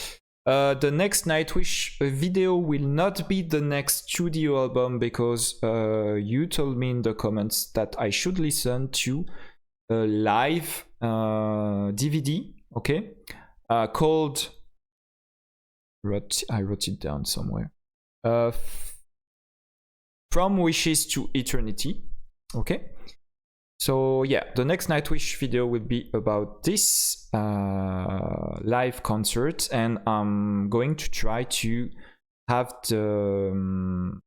The next Nightwish video will not be the next studio album, because you told me in the comments that I should listen to a live DVD, okay, called, I wrote it down somewhere, From Wishes to Eternity, okay. So yeah, the next Nightwish video will be about this live concert, and I'm going to try to have the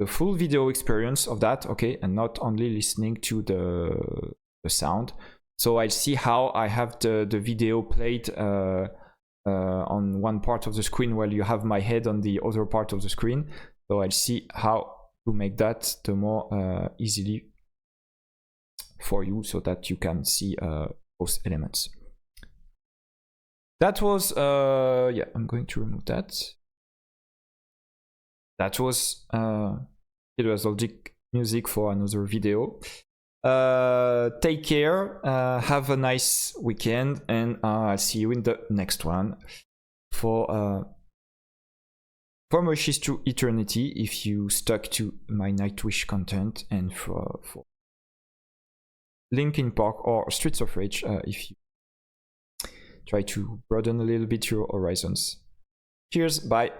full video experience of that, okay, and not only listening to the sound. So I'll see how I have the video played on one part of the screen while you have my head on the other part of the screen. So I'll see how to make that the more easily for you, so that you can see both elements. That was yeah, I'm going to remove that. That was Logic music for another video. Take care, have a nice weekend, and I'll see you in the next one for From Wishes to Eternity, if you stuck to my Nightwish content, and for Linkin Park or Streets of Rage, if you try to broaden a little bit your horizons. Cheers, bye.